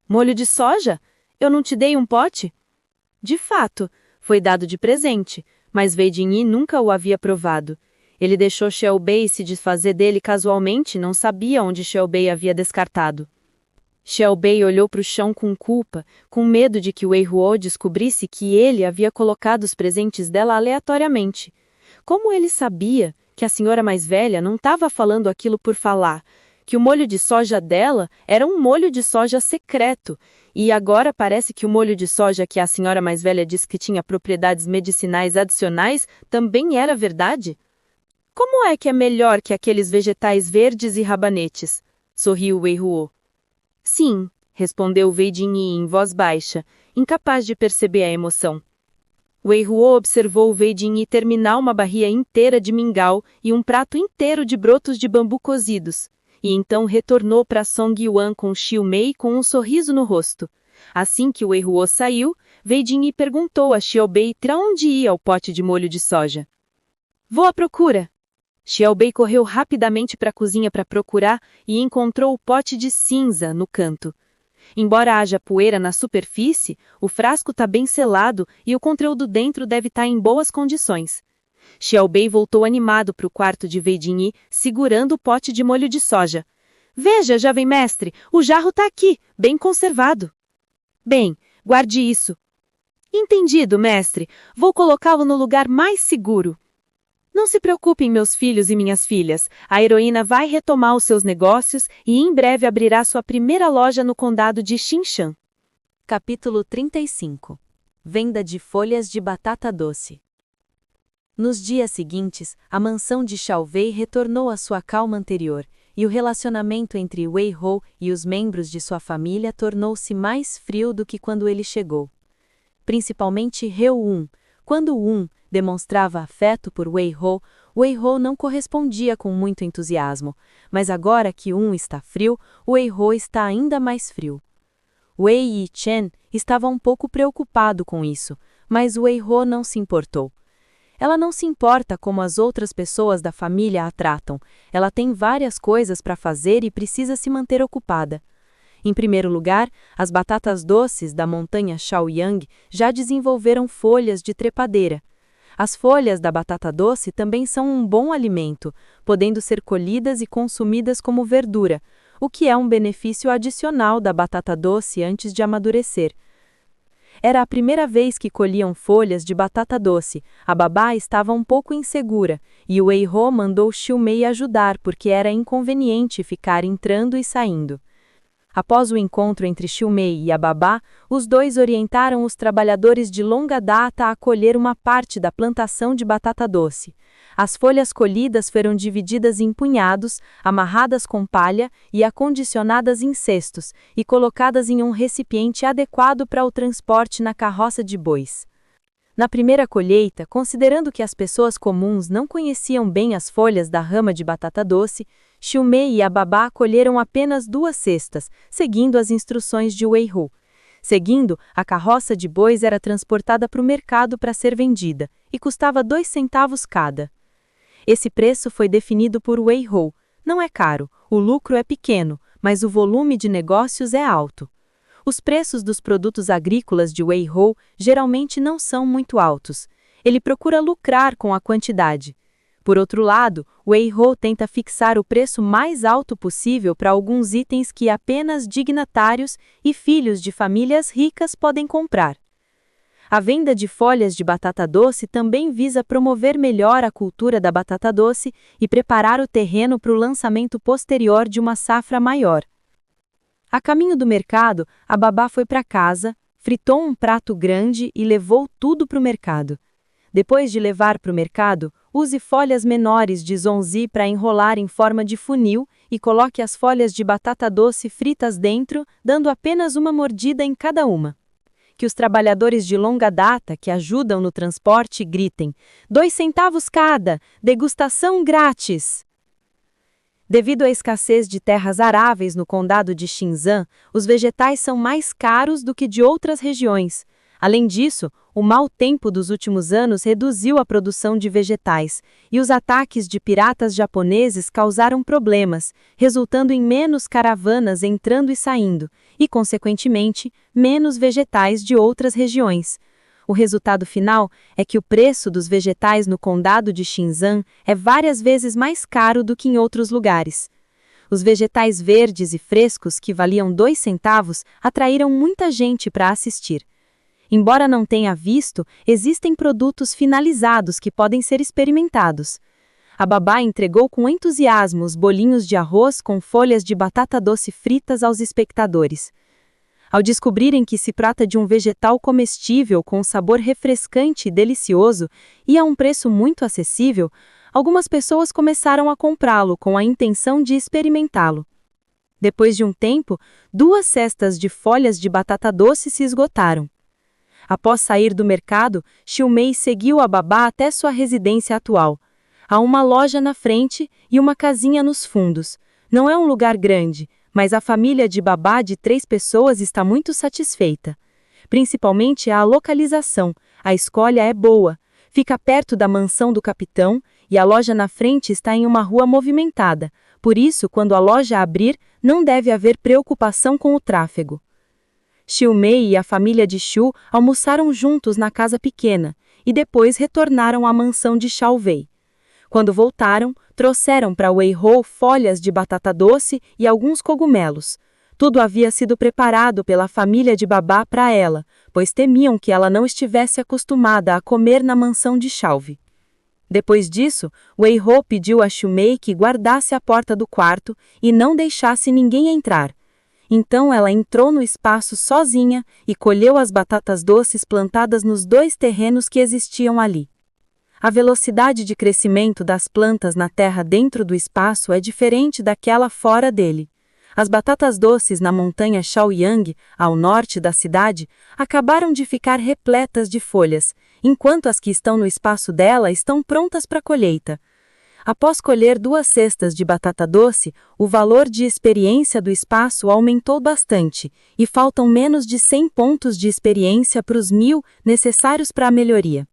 Molho de soja? Eu não te dei um pote? De fato, foi dado de presente, mas Wei Jinyi nunca o havia provado. Ele deixou Xiao Bei se desfazer dele casualmente e não sabia onde Xiao Bei havia descartado. Xiao Bei olhou para o chão com culpa, com medo de que Wei Ruo descobrisse que ele havia colocado os presentes dela aleatoriamente. Como ele sabia que a senhora mais velha não estava falando aquilo por falar, que o molho de soja dela era um molho de soja secreto, e agora parece que o molho de soja que a senhora mais velha disse que tinha propriedades medicinais adicionais também era verdade? Como é que é melhor que aqueles vegetais verdes e rabanetes? Sorriu Wei Ruo. Sim, respondeu Wei Jinyi em voz baixa, incapaz de perceber a emoção. Wei Ruo observou Wei Jinyi terminar uma barria inteira de mingau e um prato inteiro de brotos de bambu cozidos, e então retornou para Song Yuan com Xiu Mei com um sorriso no rosto. Assim que Wei Ruo saiu, Wei Jinyi perguntou a Xiao Bei para onde ia o pote de molho de soja. Vou à procura. Xiao Bei correu rapidamente para a cozinha para procurar e encontrou o pote de cinza no canto. Embora haja poeira na superfície, o frasco está bem selado e o conteúdo dentro deve estar em boas condições. Xiao Bei voltou animado para o quarto de Wei Jinyi, segurando o pote de molho de soja. Veja, jovem mestre, o jarro está aqui, bem conservado. Bem, guarde isso. Entendido, mestre. Vou colocá-lo no lugar mais seguro. Não se preocupem, meus filhos e minhas filhas. A heroína vai retomar os seus negócios e em breve abrirá sua primeira loja no condado de Xinshan. Capítulo 35. Venda de folhas de batata doce. Nos dias seguintes, a mansão de Xiao Wei retornou à sua calma anterior, e o relacionamento entre Wei Ruo e os membros de sua família tornou-se mais frio do que quando ele chegou. Principalmente Reu-un. Quando Un demonstrava afeto por Wei Ruo não correspondia com muito entusiasmo, mas agora que Un está frio, Wei Ruo está ainda mais frio. Wei Yi-chen estava um pouco preocupado com isso, mas Wei Ruo não se importou. Ela não se importa como as outras pessoas da família a tratam. Ela tem várias coisas para fazer e precisa se manter ocupada. Em primeiro lugar, as batatas doces da montanha Shaoyang já desenvolveram folhas de trepadeira. As folhas da batata doce também são um bom alimento, podendo ser colhidas e consumidas como verdura, o que é um benefício adicional da batata doce antes de amadurecer. Era a primeira vez que colhiam folhas de batata doce. A babá estava um pouco insegura, e o Wei-ho mandou Xiumei ajudar porque era inconveniente ficar entrando e saindo. Após o encontro entre Xiumei e a babá, os dois orientaram os trabalhadores de longa data a colher uma parte da plantação de batata doce. As folhas colhidas foram divididas em punhados, amarradas com palha e acondicionadas em cestos, e colocadas em um recipiente adequado para o transporte na carroça de bois. Na primeira colheita, considerando que as pessoas comuns não conheciam bem as folhas da rama de batata doce, Xiumei e a babá colheram apenas 2 cestas, seguindo as instruções de Wei-ho. Seguindo, a carroça de bois era transportada para o mercado para ser vendida, e custava 2 centavos cada. Esse preço foi definido por Wei-ho. Não é caro, o lucro é pequeno, mas o volume de negócios é alto. Os preços dos produtos agrícolas de Wei-ho geralmente não são muito altos. Ele procura lucrar com a quantidade. Por outro lado, Wei-ho tenta fixar o preço mais alto possível para alguns itens que apenas dignatários e filhos de famílias ricas podem comprar. A venda de folhas de batata doce também visa promover melhor a cultura da batata doce e preparar o terreno para o lançamento posterior de uma safra maior. A caminho do mercado, a babá foi para casa, fritou um prato grande e levou tudo para o mercado. Depois de levar para o mercado, use folhas menores de zonzi para enrolar em forma de funil e coloque as folhas de batata doce fritas dentro, dando apenas uma mordida em cada uma. Que os trabalhadores de longa data que ajudam no transporte gritem: 2 centavos cada, degustação grátis! Devido à escassez de terras aráveis no condado de Xinzan, os vegetais são mais caros do que de outras regiões. Além disso, o mau tempo dos últimos anos reduziu a produção de vegetais, e os ataques de piratas japoneses causaram problemas, resultando em menos caravanas entrando e saindo, e, consequentemente, menos vegetais de outras regiões. O resultado final é que o preço dos vegetais no condado de Xinzan é várias vezes mais caro do que em outros lugares. Os vegetais verdes e frescos, que valiam 2 centavos, atraíram muita gente para assistir. Embora não tenha visto, existem produtos finalizados que podem ser experimentados. A babá entregou com entusiasmo os bolinhos de arroz com folhas de batata doce fritas aos espectadores. Ao descobrirem que se trata de um vegetal comestível com sabor refrescante e delicioso e a um preço muito acessível, algumas pessoas começaram a comprá-lo com a intenção de experimentá-lo. Depois de um tempo, 2 cestas de folhas de batata doce se esgotaram. Após sair do mercado, Xiumei seguiu a babá até sua residência atual. Há uma loja na frente e uma casinha nos fundos. Não é um lugar grande, mas a família de babá de 3 pessoas está muito satisfeita. Principalmente a localização, a escolha é boa. Fica perto da mansão do capitão e a loja na frente está em uma rua movimentada. Por isso, quando a loja abrir, não deve haver preocupação com o tráfego. Xiumei e a família de Xu almoçaram juntos na casa pequena e depois retornaram à mansão de Xiaowei. Quando voltaram, trouxeram para Wei-ho folhas de batata doce e alguns cogumelos. Tudo havia sido preparado pela família de babá para ela, pois temiam que ela não estivesse acostumada a comer na mansão de Xiaowei. Depois disso, Wei-ho pediu a Xiumei que guardasse a porta do quarto e não deixasse ninguém entrar. Então ela entrou no espaço sozinha e colheu as batatas doces plantadas nos 2 terrenos que existiam ali. A velocidade de crescimento das plantas na terra dentro do espaço é diferente daquela fora dele. As batatas doces na montanha Shaoyang, ao norte da cidade, acabaram de ficar repletas de folhas, enquanto as que estão no espaço dela estão prontas para colheita. Após colher 2 cestas de batata doce, o valor de experiência do espaço aumentou bastante, e faltam menos de 100 pontos de experiência para os 1000 necessários para a melhoria.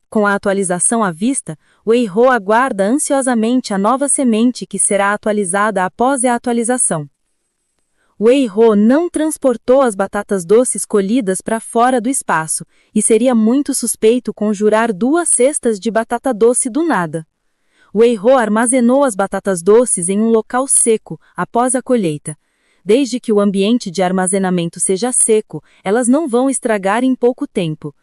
Com a atualização à vista, Wei-ho aguarda ansiosamente a nova semente que será atualizada após a atualização. Wei Ho não transportou as batatas doces colhidas para fora do espaço, e seria muito suspeito conjurar 2 cestas de batata doce do nada. Wei Ho armazenou as batatas doces em um local seco após a colheita. Desde que o ambiente de armazenamento seja seco, elas não vão estragar em pouco tempo.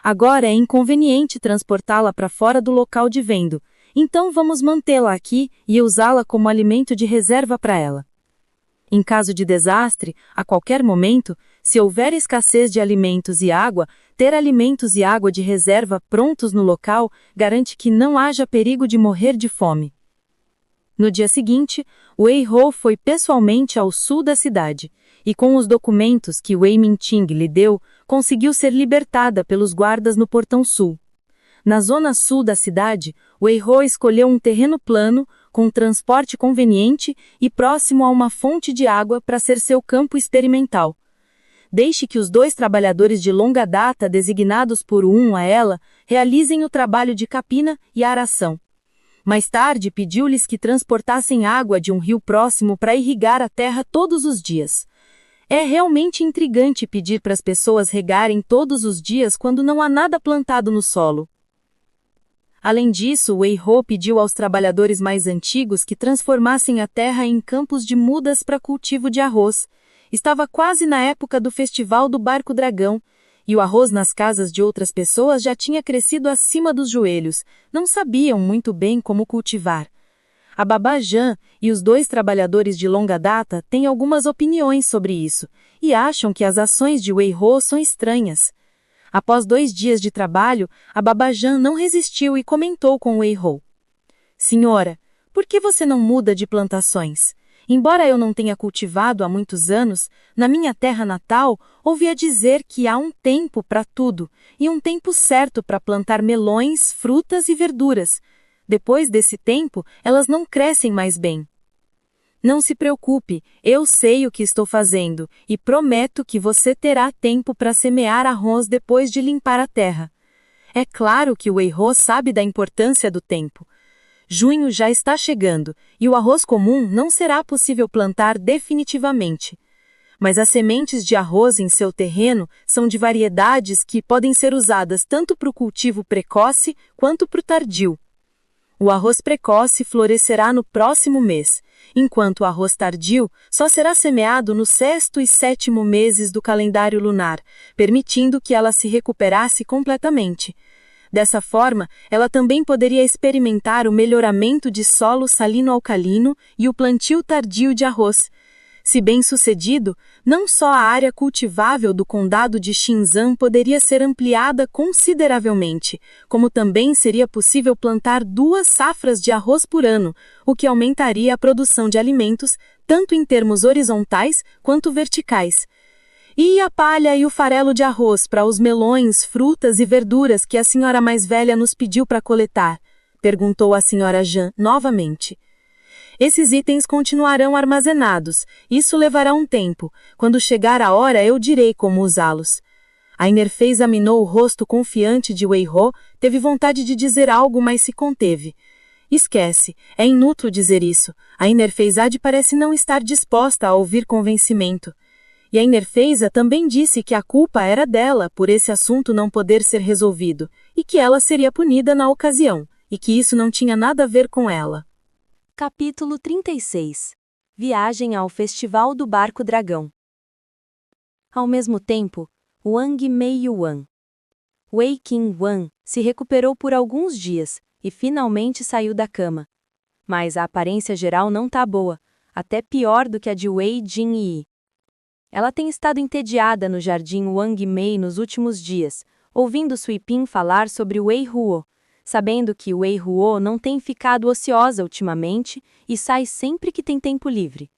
Agora é inconveniente transportá-la para fora do local de venda, então vamos mantê-la aqui e usá-la como alimento de reserva para ela. Em caso de desastre, a qualquer momento, se houver escassez de alimentos e água, ter alimentos e água de reserva prontos no local garante que não haja perigo de morrer de fome. No dia seguinte, Wei Ho foi pessoalmente ao sul da cidade, e com os documentos que Wei Minting lhe deu, conseguiu ser libertada pelos guardas no portão sul. Na zona sul da cidade, Wei Ho escolheu um terreno plano, com transporte conveniente e próximo a uma fonte de água para ser seu campo experimental. Deixe que os 2 trabalhadores de longa data designados por a ela realizem o trabalho de capina e aração. Mais tarde, pediu-lhes que transportassem água de um rio próximo para irrigar a terra todos os dias. É realmente intrigante pedir para as pessoas regarem todos os dias quando não há nada plantado no solo. Além disso, Wei Ho pediu aos trabalhadores mais antigos que transformassem a terra em campos de mudas para cultivo de arroz. Estava quase na época do festival do Barco Dragão, e o arroz nas casas de outras pessoas já tinha crescido acima dos joelhos, não sabiam muito bem como cultivar. A Babá Jean e os 2 trabalhadores de longa data têm algumas opiniões sobre isso, e acham que as ações de Wei Ho são estranhas. Após 2 dias de trabalho, a Babá Jean não resistiu e comentou com Wei Ho: "Senhora, por que você não muda de plantações? Embora eu não tenha cultivado há muitos anos, na minha terra natal, ouvia dizer que há um tempo para tudo, e um tempo certo para plantar melões, frutas e verduras. Depois desse tempo, elas não crescem mais bem. Não se preocupe, eu sei o que estou fazendo, e prometo que você terá tempo para semear arroz depois de limpar a terra." É claro que o Wei Ho sabe da importância do tempo. Junho já está chegando, e o arroz comum não será possível plantar definitivamente. Mas as sementes de arroz em seu terreno são de variedades que podem ser usadas tanto para o cultivo precoce quanto para o tardio. O arroz precoce florescerá no próximo mês, enquanto o arroz tardio só será semeado no 6º e 7º meses do calendário lunar, permitindo que ela se recuperasse completamente. Dessa forma, ela também poderia experimentar o melhoramento de solo salino-alcalino e o plantio tardio de arroz. Se bem-sucedido, não só a área cultivável do condado de Xinzhang poderia ser ampliada consideravelmente, como também seria possível plantar 2 safras de arroz por ano, o que aumentaria a produção de alimentos, tanto em termos horizontais quanto verticais. E a palha e o farelo de arroz para os melões, frutas e verduras que a senhora mais velha nos pediu para coletar? Perguntou a senhora Jean novamente. Esses itens continuarão armazenados. Isso levará um tempo. Quando chegar a hora, eu direi como usá-los. Ainerfei examinou o rosto confiante de Wei Ho, teve vontade de dizer algo, mas se conteve. Esquece, é inútil dizer isso. Ainerfeizade parece não estar disposta a ouvir convencimento. E a Ainerfeiza também disse que a culpa era dela por esse assunto não poder ser resolvido, e que ela seria punida na ocasião, e que isso não tinha nada a ver com ela. Capítulo 36. Viagem ao Festival do Barco Dragão. Ao mesmo tempo, Wang Meiyuan. Wei Qingwan se recuperou por alguns dias e finalmente saiu da cama. Mas a aparência geral não tá boa, até pior do que a de Wei Jingyi. Ela tem estado entediada no jardim Wang Mei nos últimos dias, ouvindo Sui Ping falar sobre Wei Huo, sabendo que Wei Huo não tem ficado ociosa ultimamente e sai sempre que tem tempo livre.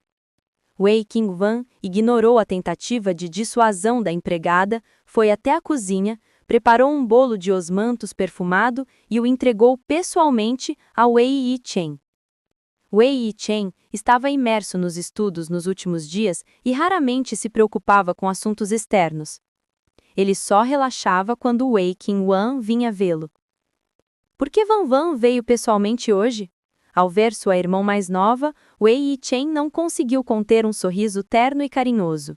Wei Qingwan ignorou a tentativa de dissuasão da empregada, foi até a cozinha, preparou um bolo de osmantos perfumado e o entregou pessoalmente a Wei Yichen. Wei Yichen estava imerso nos estudos nos últimos dias e raramente se preocupava com assuntos externos. Ele só relaxava quando Wei Qingwan vinha vê-lo. "Por que Van Van veio pessoalmente hoje?" Ao ver sua irmã mais nova, Wei Yichen não conseguiu conter um sorriso terno e carinhoso.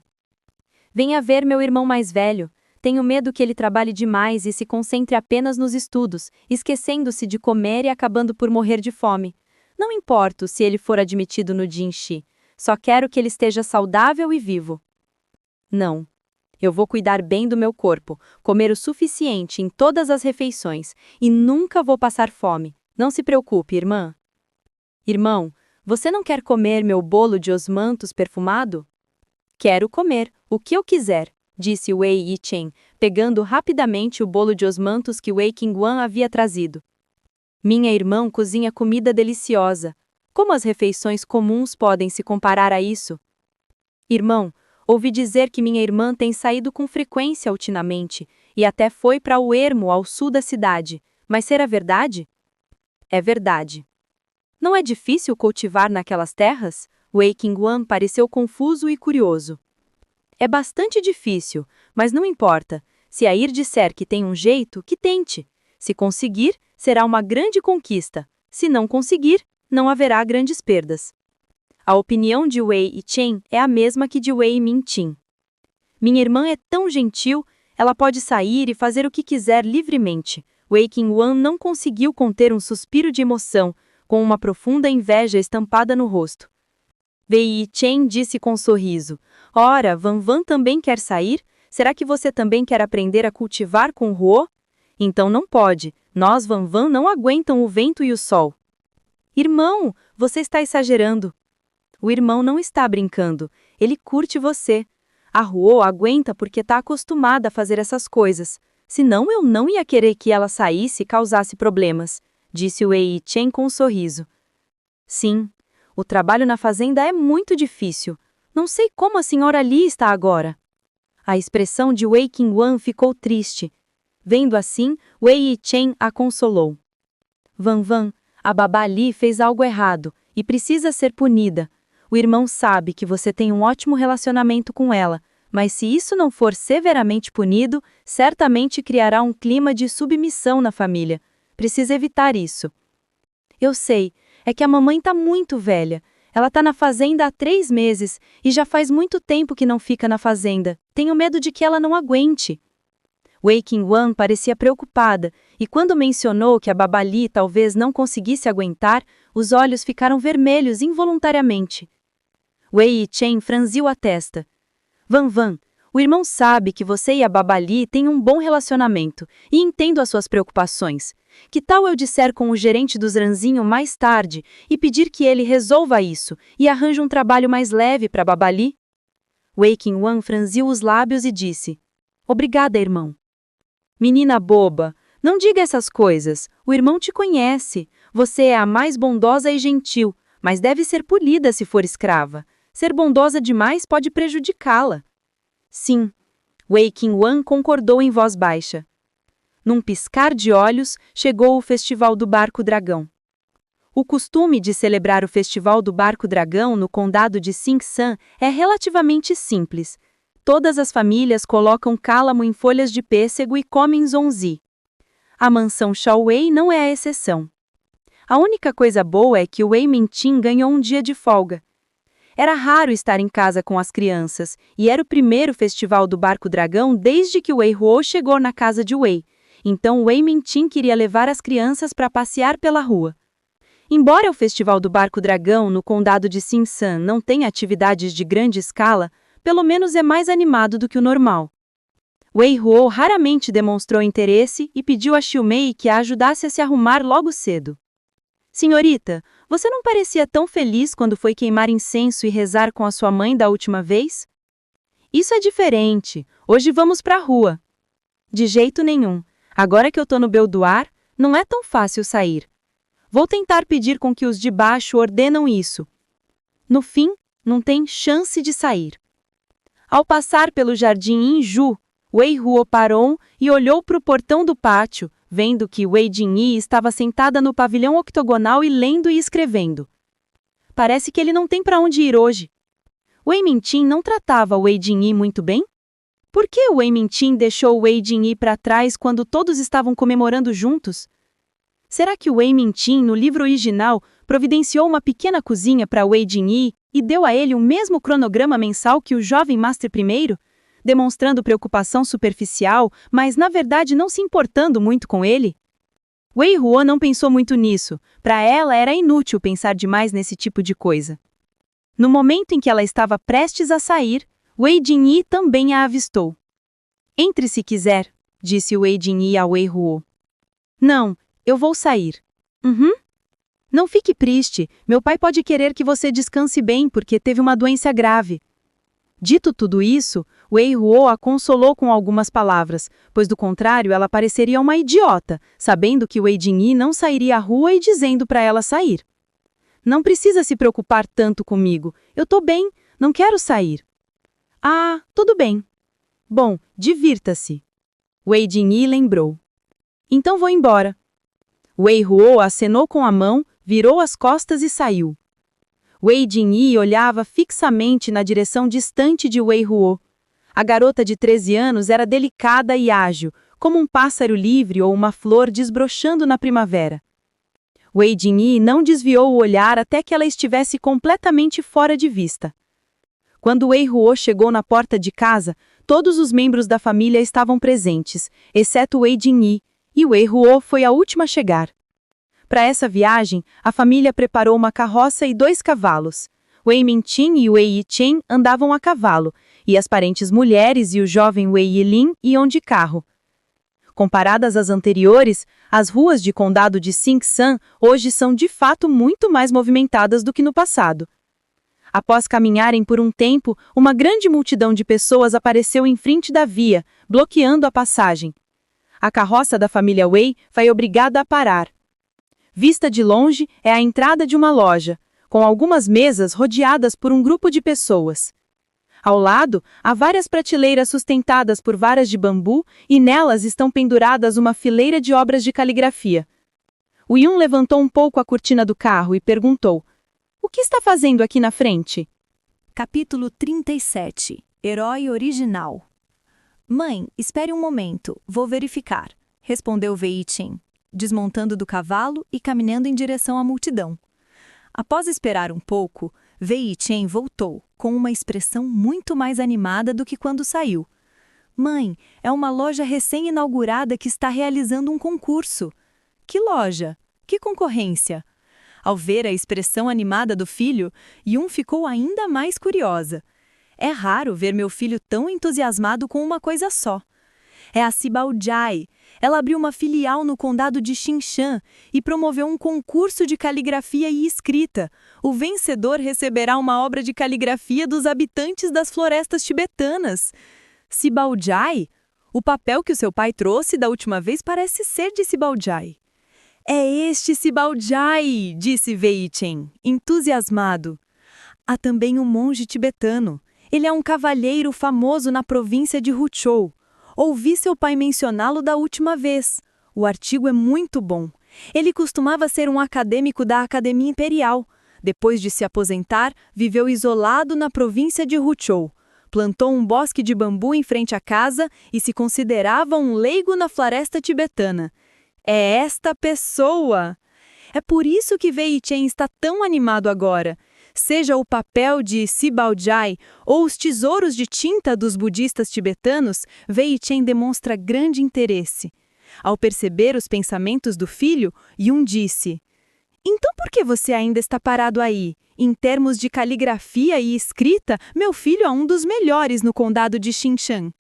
Venha ver meu irmão mais velho. Tenho medo que ele trabalhe demais e se concentre apenas nos estudos, esquecendo-se de comer e acabando por morrer de fome. Não importo se ele for admitido no Jinshi. Só quero que ele esteja saudável e vivo. Não. Eu vou cuidar bem do meu corpo, comer o suficiente em todas as refeições e nunca vou passar fome. Não se preocupe, irmã. Irmão, você não quer comer meu bolo de osmanthus perfumado? Quero comer, o que eu quiser, disse Wei Yichen, pegando rapidamente o bolo de osmanthus que Wei Qingguan havia trazido. Minha irmã cozinha comida deliciosa. Como as refeições comuns podem se comparar a isso? Irmão, ouvi dizer que minha irmã tem saído com frequência ultimamente e até foi para o ermo ao sul da cidade. Mas será verdade? É verdade. Não é difícil cultivar naquelas terras? Wei Qingguan pareceu confuso e curioso. É bastante difícil, mas não importa. Se a Ir disser que tem um jeito, que tente. Se conseguir, será uma grande conquista. Se não conseguir, não haverá grandes perdas. A opinião de Wei Yichen é a mesma que de Wei Mintin. Minha irmã é tão gentil, ela pode sair e fazer o que quiser livremente. Wei Qingguan não conseguiu conter um suspiro de emoção, com uma profunda inveja estampada no rosto. Wei Yichen disse com um sorriso: Ora, Van Van também quer sair? Será que você também quer aprender a cultivar com Ruo? Então não pode, nós Van Van não aguentam o vento e o sol. Irmão, você está exagerando. O irmão não está brincando, ele curte você. A Ruo aguenta porque está acostumada a fazer essas coisas. Senão eu não ia querer que ela saísse e causasse problemas, disse Wei Yichen com um sorriso. Sim, o trabalho na fazenda é muito difícil. Não sei como a senhora Li está agora. A expressão de Wei Qingguan ficou triste. Vendo assim, Wei Yichen a consolou. Van Van, a babá Li fez algo errado e precisa ser punida. O irmão sabe que você tem um ótimo relacionamento com ela, mas se isso não for severamente punido, certamente criará um clima de submissão na família. Precisa evitar isso. Eu sei, é que a mamãe está muito velha. Ela está na fazenda há 3 meses e já faz muito tempo que não fica na fazenda. Tenho medo de que ela não aguente. Wei Qingguan parecia preocupada e quando mencionou que a babá Li talvez não conseguisse aguentar, os olhos ficaram vermelhos involuntariamente. Wei Yichen franziu a testa. Van Van, o irmão sabe que você e a babá Li têm um bom relacionamento e entendo as suas preocupações. Que tal eu disser com o gerente do Zranzinho mais tarde e pedir que ele resolva isso e arranje um trabalho mais leve para babá Li? Wei Qingguan franziu os lábios e disse: Obrigada, irmão. Menina boba, não diga essas coisas. O irmão te conhece. Você é a mais bondosa e gentil, mas deve ser polida se for escrava. Ser bondosa demais pode prejudicá-la. Sim, Wei Qingguan concordou em voz baixa. Num piscar de olhos, chegou o Festival do Barco Dragão. O costume de celebrar o Festival do Barco Dragão no condado de Xingsan é relativamente simples. Todas as famílias colocam cálamo em folhas de pêssego e comem zonzi. A mansão Shaowei não é a exceção. A única coisa boa é que o Wei Mintin ganhou um dia de folga. Era raro estar em casa com as crianças, e era o primeiro Festival do Barco Dragão desde que Wei Ruo chegou na casa de Wei. Então Wei Mintin queria levar as crianças para passear pela rua. Embora o Festival do Barco Dragão no condado de Xingsan não tenha atividades de grande escala, pelo menos é mais animado do que o normal. Wei Ruo raramente demonstrou interesse e pediu a Xiumei que a ajudasse a se arrumar logo cedo. Senhorita, você não parecia tão feliz quando foi queimar incenso e rezar com a sua mãe da última vez? Isso é diferente. Hoje vamos para a rua. De jeito nenhum. Agora que eu tô no boudoir, não é tão fácil sair. Vou tentar pedir com que os de baixo ordenam isso. No fim, não tem chance de sair. Ao passar pelo jardim Inju, Wei Ruo parou e olhou para o portão do pátio, vendo que Wei Jinyi estava sentada no pavilhão octogonal e lendo e escrevendo. Parece que ele não tem para onde ir hoje. Wei Mintin não tratava Wei Jinyi muito bem? Por que Wei Mintin deixou Wei Jinyi para trás quando todos estavam comemorando juntos? Será que Wei Mintin, no livro original, providenciou uma pequena cozinha para Wei Jin-yi e deu a ele o mesmo cronograma mensal que o jovem Master I, demonstrando preocupação superficial, mas na verdade não se importando muito com ele. Wei Huo não pensou muito nisso, para ela era inútil pensar demais nesse tipo de coisa. No momento em que ela estava prestes a sair, Wei Jin-yi também a avistou. "Entre se quiser", disse Wei Jin-yi a Wei Huo. "Não, eu vou sair." "Uhum." "Não fique triste, meu pai pode querer que você descanse bem porque teve uma doença grave." Dito tudo isso, Wei Huo a consolou com algumas palavras, pois do contrário ela pareceria uma idiota, sabendo que Wei Jin-yi não sairia à rua e dizendo para ela sair. "Não precisa se preocupar tanto comigo, eu tô bem, não quero sair." "Ah, tudo bem." "Bom, divirta-se." Wei Jin-yi lembrou. "Então vou embora." Wei Huo acenou com a mão, virou as costas e saiu. Wei Jin-yi olhava fixamente na direção distante de Wei Huo. A garota de 13 anos era delicada e ágil, como um pássaro livre ou uma flor desbrochando na primavera. Wei Jin-yi não desviou o olhar até que ela estivesse completamente fora de vista. Quando Wei Huo chegou na porta de casa, todos os membros da família estavam presentes, exceto Wei Jin-yi, e Wei Huo foi a última a chegar. Para essa viagem, a família preparou uma carroça e 2 cavalos. Wei Mintin e Wei Yichen andavam a cavalo, e as parentes mulheres e o jovem Wei Yilin iam de carro. Comparadas às anteriores, as ruas de condado de Xingsan hoje são de fato muito mais movimentadas do que no passado. Após caminharem por um tempo, uma grande multidão de pessoas apareceu em frente da via, bloqueando a passagem. A carroça da família Wei foi obrigada a parar. Vista de longe é a entrada de uma loja, com algumas mesas rodeadas por um grupo de pessoas. Ao lado, há várias prateleiras sustentadas por varas de bambu e nelas estão penduradas uma fileira de obras de caligrafia. O Yun levantou um pouco a cortina do carro e perguntou: "O que está fazendo aqui na frente?" Capítulo 37. Herói original. "Mãe, espere um momento, vou verificar", respondeu Wei Yichen, desmontando do cavalo e caminhando em direção à multidão. Após esperar um pouco, Wei Yichen voltou, com uma expressão muito mais animada do que quando saiu. "Mãe, é uma loja recém-inaugurada que está realizando um concurso." "Que loja? Que concorrência?" Ao ver a expressão animada do filho, Yun ficou ainda mais curiosa. É raro ver meu filho tão entusiasmado com uma coisa só. "É a Sibaojai. Ela abriu uma filial no condado de Xinshan e promoveu um concurso de caligrafia e escrita. O vencedor receberá uma obra de caligrafia dos habitantes das florestas tibetanas." "Sibaojai? O papel que o seu pai trouxe da última vez parece ser de Sibaojai." "É este Sibaojai", disse Wei Yichen, entusiasmado. "Há também um monge tibetano. Ele é um cavalheiro famoso na província de Huchou. Ouvi seu pai mencioná-lo da última vez. O artigo é muito bom. Ele costumava ser um acadêmico da Academia Imperial. Depois de se aposentar, viveu isolado na província de Huchou. Plantou um bosque de bambu em frente à casa e se considerava um leigo na floresta tibetana. É esta pessoa! É por isso que Wei Yichen está tão animado agora. Seja o papel de Sibaojai ou os tesouros de tinta dos budistas tibetanos, Wei Yichen demonstra grande interesse. Ao perceber os pensamentos do filho, Yun disse: "Então por que você ainda está parado aí? Em termos de caligrafia e escrita, meu filho é um dos melhores no condado de Xinshan."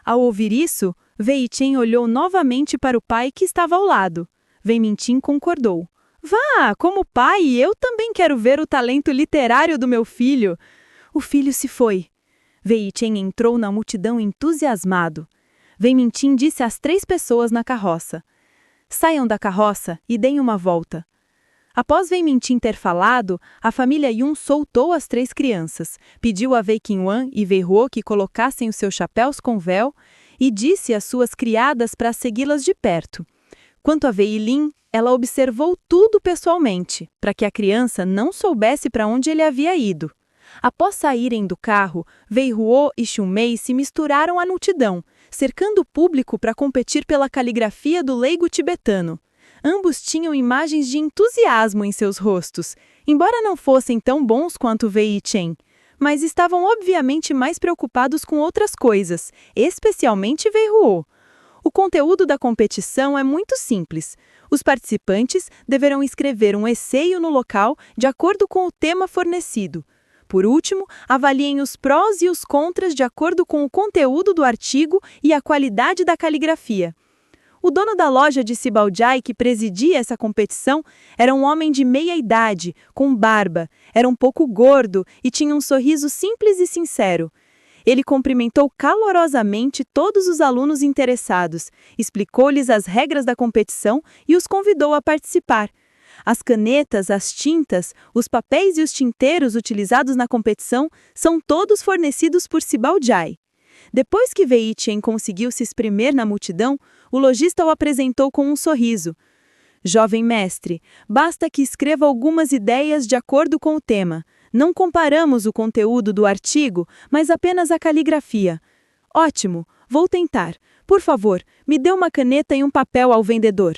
Ao ouvir isso, Wei Yichen olhou novamente para o pai que estava ao lado. Wei Mintin concordou. "Vá, como pai, eu também quero ver o talento literário do meu filho." O filho se foi. Wei Yichen entrou na multidão entusiasmado. Wei Mintin disse às 3 pessoas na carroça: "Saiam da carroça e deem uma volta." Após Wei Mintin ter falado, a família Yun soltou as 3 crianças, pediu a Wei Qinwan e Wei Huo que colocassem os seus chapéus com véu e disse às suas criadas para segui-las de perto. Quanto a Wei Yilin, ela observou tudo pessoalmente, para que a criança não soubesse para onde ele havia ido. Após saírem do carro, Wei Huo e Xunmei se misturaram à multidão, cercando o público para competir pela caligrafia do leigo tibetano. Ambos tinham imagens de entusiasmo em seus rostos, embora não fossem tão bons quanto Wei e Chen, mas estavam obviamente mais preocupados com outras coisas, especialmente Wei Ruo. O conteúdo da competição é muito simples. Os participantes deverão escrever um esseio no local de acordo com o tema fornecido. Por último, avaliem os prós e os contras de acordo com o conteúdo do artigo e a qualidade da caligrafia. O dono da loja de Sibaojai que presidia essa competição era um homem de meia-idade, com barba, era um pouco gordo e tinha um sorriso simples e sincero. Ele cumprimentou calorosamente todos os alunos interessados, explicou-lhes as regras da competição e os convidou a participar. As canetas, as tintas, os papéis e os tinteiros utilizados na competição são todos fornecidos por Sibaojai. Depois que Wei Chen conseguiu se espremer na multidão, o lojista o apresentou com um sorriso. Jovem mestre, basta que escreva algumas ideias de acordo com o tema. Não comparamos o conteúdo do artigo, mas apenas a caligrafia. Ótimo, vou tentar. Por favor, me dê uma caneta e um papel ao vendedor.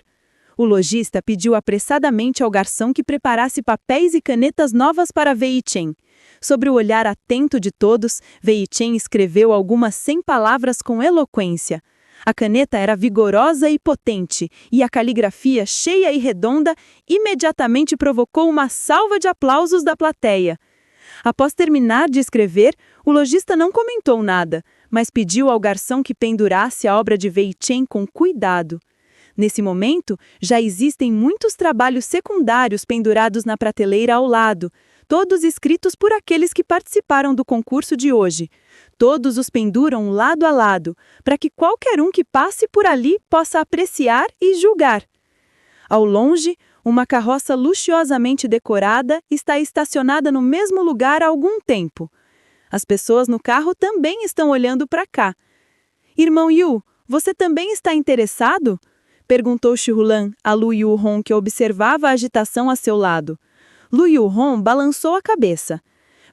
O lojista pediu apressadamente ao garçom que preparasse papéis e canetas novas para Wei Chen. Sob o olhar atento de todos, Wei Chen escreveu algumas 100 palavras com eloquência. A caneta era vigorosa e potente, e a caligrafia, cheia e redonda, imediatamente provocou uma salva de aplausos da plateia. Após terminar de escrever, o lojista não comentou nada, mas pediu ao garçom que pendurasse a obra de Wei Chen com cuidado. Nesse momento, já existem muitos trabalhos secundários pendurados na prateleira ao lado, todos escritos por aqueles que participaram do concurso de hoje. Todos os penduram lado a lado, para que qualquer um que passe por ali possa apreciar e julgar. Ao longe, uma carroça luxuosamente decorada está estacionada no mesmo lugar há algum tempo. As pessoas no carro também estão olhando para cá. Irmão Yu, você também está interessado? Perguntou Shulan a Lu Yuhong, que observava a agitação a seu lado. Lu Yuhong balançou a cabeça.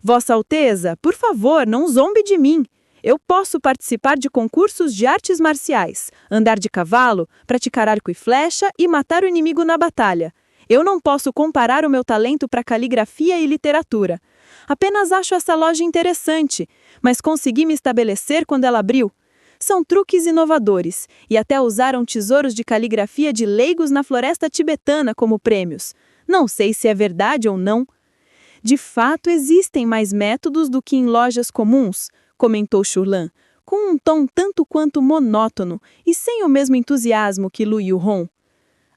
Vossa Alteza, por favor, não zombe de mim. Eu posso participar de concursos de artes marciais, andar de cavalo, praticar arco e flecha e matar o inimigo na batalha. Eu não posso comparar o meu talento para caligrafia e literatura. Apenas acho essa loja interessante, mas consegui me estabelecer quando ela abriu. São truques inovadores, e até usaram tesouros de caligrafia de leigos na floresta tibetana como prêmios. Não sei se é verdade ou não. De fato, existem mais métodos do que em lojas comuns, comentou Shulan, com um tom tanto quanto monótono e sem o mesmo entusiasmo que Lu Yuhong.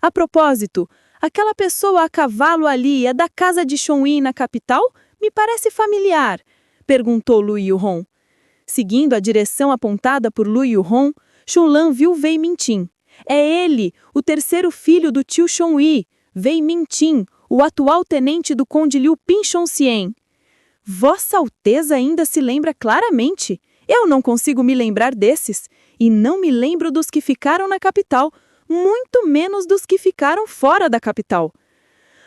A propósito, aquela pessoa a cavalo ali é da casa de Shonyi na capital? Me parece familiar, perguntou Lu Yuhong. Seguindo a direção apontada por Lu Yuhong, Shulan viu Wei Mintin. É ele, o terceiro filho do tio Shonyi, Wei Mintin, o atual tenente do conde Liu Pinchonxian. Vossa Alteza ainda se lembra claramente. Eu não consigo me lembrar desses, e não me lembro dos que ficaram na capital, muito menos dos que ficaram fora da capital.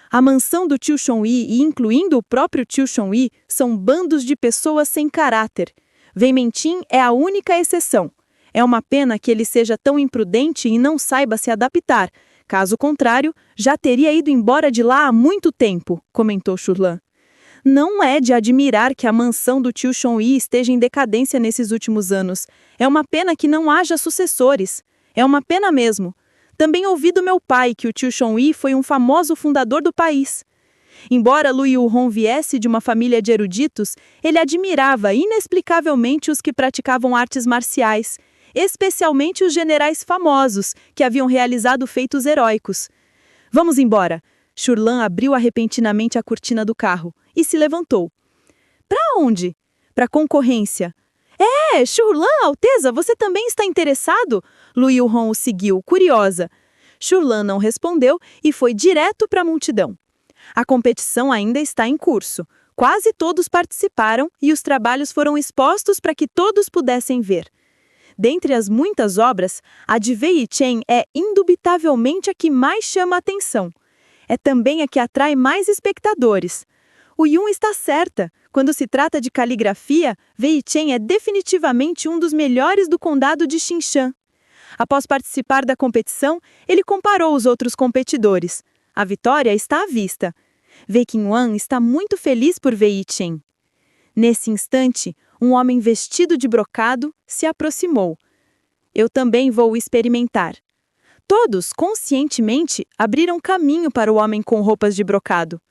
A mansão do tio Shonyi e incluindo o próprio tio Shonyi são bandos de pessoas sem caráter. Wei Mintin é a única exceção. É uma pena que ele seja tão imprudente e não saiba se adaptar. Caso contrário, já teria ido embora de lá há muito tempo, comentou Shulan. Não é de admirar que a mansão do tio Shonyi esteja em decadência nesses últimos anos. É uma pena que não haja sucessores. É uma pena mesmo. Também ouvi do meu pai que o tio Shonyi foi um famoso fundador do país. Embora Lu Yuhong viesse de uma família de eruditos, ele admirava inexplicavelmente os que praticavam artes marciais, especialmente os generais famosos que haviam realizado feitos heróicos. Vamos embora. Shulan abriu repentinamente a cortina do carro e se levantou. Para onde? Para a concorrência. Shulan, Alteza, você também está interessado? Lu Yuhong o seguiu, curiosa. Shulan não respondeu e foi direto para a multidão. A competição ainda está em curso. Quase todos participaram e os trabalhos foram expostos para que todos pudessem ver. Dentre as muitas obras, a de Wei Chen é indubitavelmente a que mais chama a atenção. É também a que atrai mais espectadores. O Yun está certa. Quando se trata de caligrafia, Wei Chen é definitivamente um dos melhores do condado de Xinshan. Após participar da competição, ele comparou os outros competidores. A vitória está à vista. Wei Qingwan está muito feliz por Wei Chen. Nesse instante, um homem vestido de brocado se aproximou. Eu também vou experimentar. Todos, conscientemente, abriram caminho para o homem com roupas de brocado.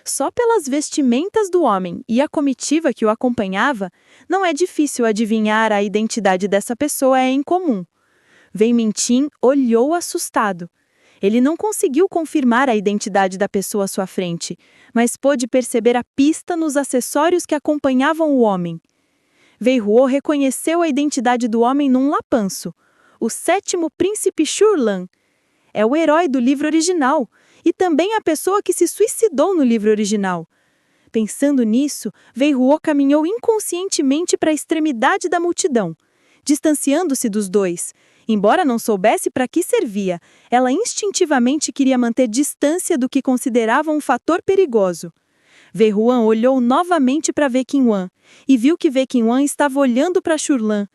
Só pelas vestimentas do homem e a comitiva que o acompanhava, não é difícil adivinhar a identidade dessa pessoa é incomum. Wei Mintin olhou assustado. Ele não conseguiu confirmar a identidade da pessoa à sua frente, mas pôde perceber a pista nos acessórios que acompanhavam o homem. Wei Huo reconheceu a identidade do homem num lapanço. O 7º príncipe Shurlan. É o herói do livro original e também a pessoa que se suicidou no livro original. Pensando nisso, Wei Huo caminhou inconscientemente para a extremidade da multidão, distanciando-se dos dois. Embora não soubesse para que servia, ela instintivamente queria manter distância do que considerava um fator perigoso. Wei Huan olhou novamente para Wei Qingwan e viu que Wei Qingwan estava olhando para Shurlan.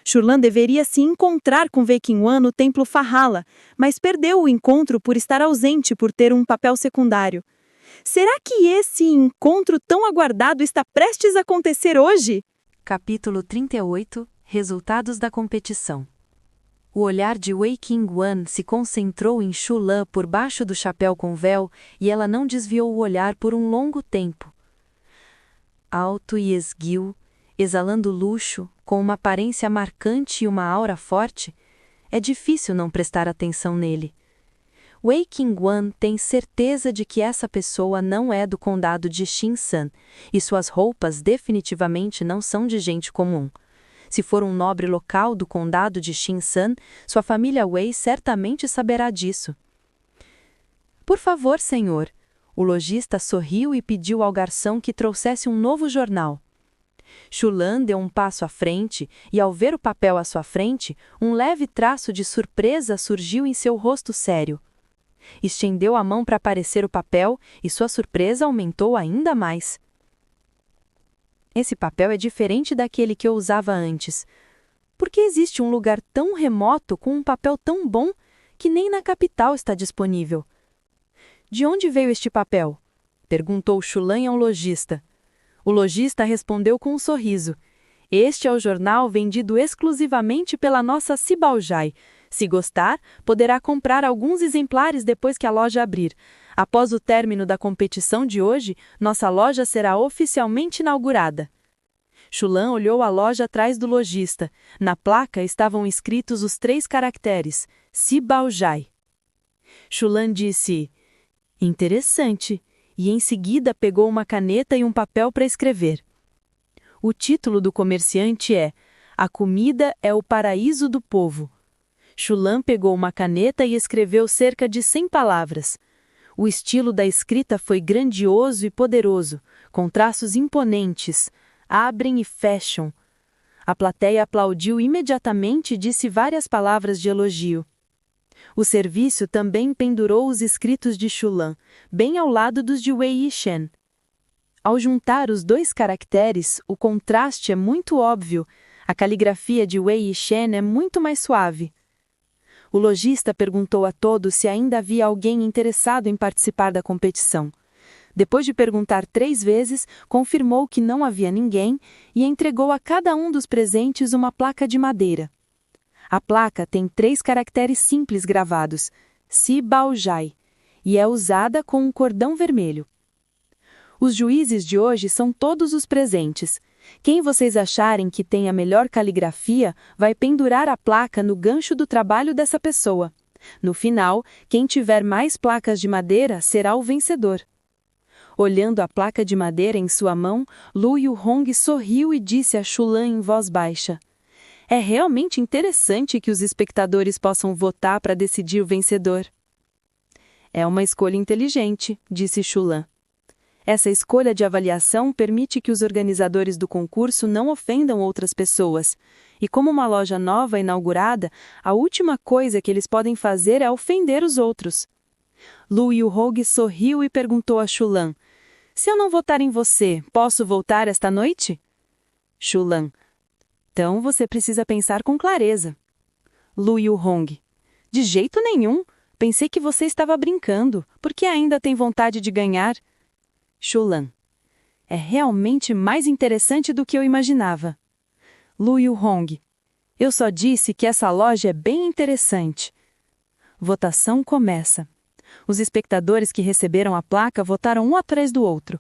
Shurlan deveria se encontrar com Wei Qingwan no templo Fahala, mas perdeu o encontro por estar ausente por ter um papel secundário. Será que esse encontro tão aguardado está prestes a acontecer hoje? Capítulo 38 – Resultados da competição. O olhar de Wei Qingwan se concentrou em Shurlan por baixo do chapéu com véu e ela não desviou o olhar por um longo tempo. Alto e esguio, exalando luxo, com uma aparência marcante e uma aura forte, é difícil não prestar atenção nele. Wei Qingwan tem certeza de que essa pessoa não é do condado de Xinsan, e suas roupas definitivamente não são de gente comum. Se for um nobre local do condado de Xinsan, sua família Wei certamente saberá disso. Por favor, senhor. O lojista sorriu e pediu ao garçom que trouxesse um novo jornal. Shurlan deu um passo à frente e, ao ver o papel à sua frente, um leve traço de surpresa surgiu em seu rosto sério. Estendeu a mão para aparecer o papel e sua surpresa aumentou ainda mais. Esse papel é diferente daquele que eu usava antes. Por que existe um lugar tão remoto com um papel tão bom que nem na capital está disponível? De onde veio este papel? Perguntou Shurlan ao lojista. O lojista respondeu com um sorriso. Este é o jornal vendido exclusivamente pela nossa Cibaojai. Se gostar, poderá comprar alguns exemplares depois que a loja abrir. Após o término da competição de hoje, nossa loja será oficialmente inaugurada. Shurlan olhou a loja atrás do lojista. Na placa estavam escritos os 3 caracteres, Cibaojai. Shurlan disse, interessante, e em seguida pegou uma caneta e um papel para escrever. O título do comerciante é A Comida é o Paraíso do Povo. Shurlan pegou uma caneta e escreveu cerca de 100 palavras. O estilo da escrita foi grandioso e poderoso, com traços imponentes, abrem e fecham. A plateia aplaudiu imediatamente e disse várias palavras de elogio. O serviço também pendurou os escritos de Shurlan, bem ao lado dos de Wei Yishen. Ao juntar os 2 caracteres, o contraste é muito óbvio. A caligrafia de Wei Yishen é muito mais suave. O lojista perguntou a todos se ainda havia alguém interessado em participar da competição. Depois de perguntar 3 vezes, confirmou que não havia ninguém e entregou a cada um dos presentes uma placa de madeira. A placa tem 3 caracteres simples gravados, Cibaojai, e é usada com um cordão vermelho. Os juízes de hoje são todos os presentes. Quem vocês acharem que tem a melhor caligrafia vai pendurar a placa no gancho do trabalho dessa pessoa. No final, quem tiver mais placas de madeira será o vencedor. Olhando a placa de madeira em sua mão, Lu Yuhong sorriu e disse a Shurlan em voz baixa: é realmente interessante que os espectadores possam votar para decidir o vencedor. É uma escolha inteligente, disse Shurlan. Essa escolha de avaliação permite que os organizadores do concurso não ofendam outras pessoas. E como uma loja nova inaugurada, a última coisa que eles podem fazer é ofender os outros. Lu Yuhong sorriu e perguntou a Shurlan: se eu não votar em você, posso voltar esta noite? Shurlan: então você precisa pensar com clareza. Lu Yu-hong. De jeito nenhum. Pensei que você estava brincando. Por que ainda tem vontade de ganhar? Shulan. É realmente mais interessante do que eu imaginava. Lu Yu-hong. Eu só disse que essa loja é bem interessante. Votação começa. Os espectadores que receberam a placa votaram um atrás do outro.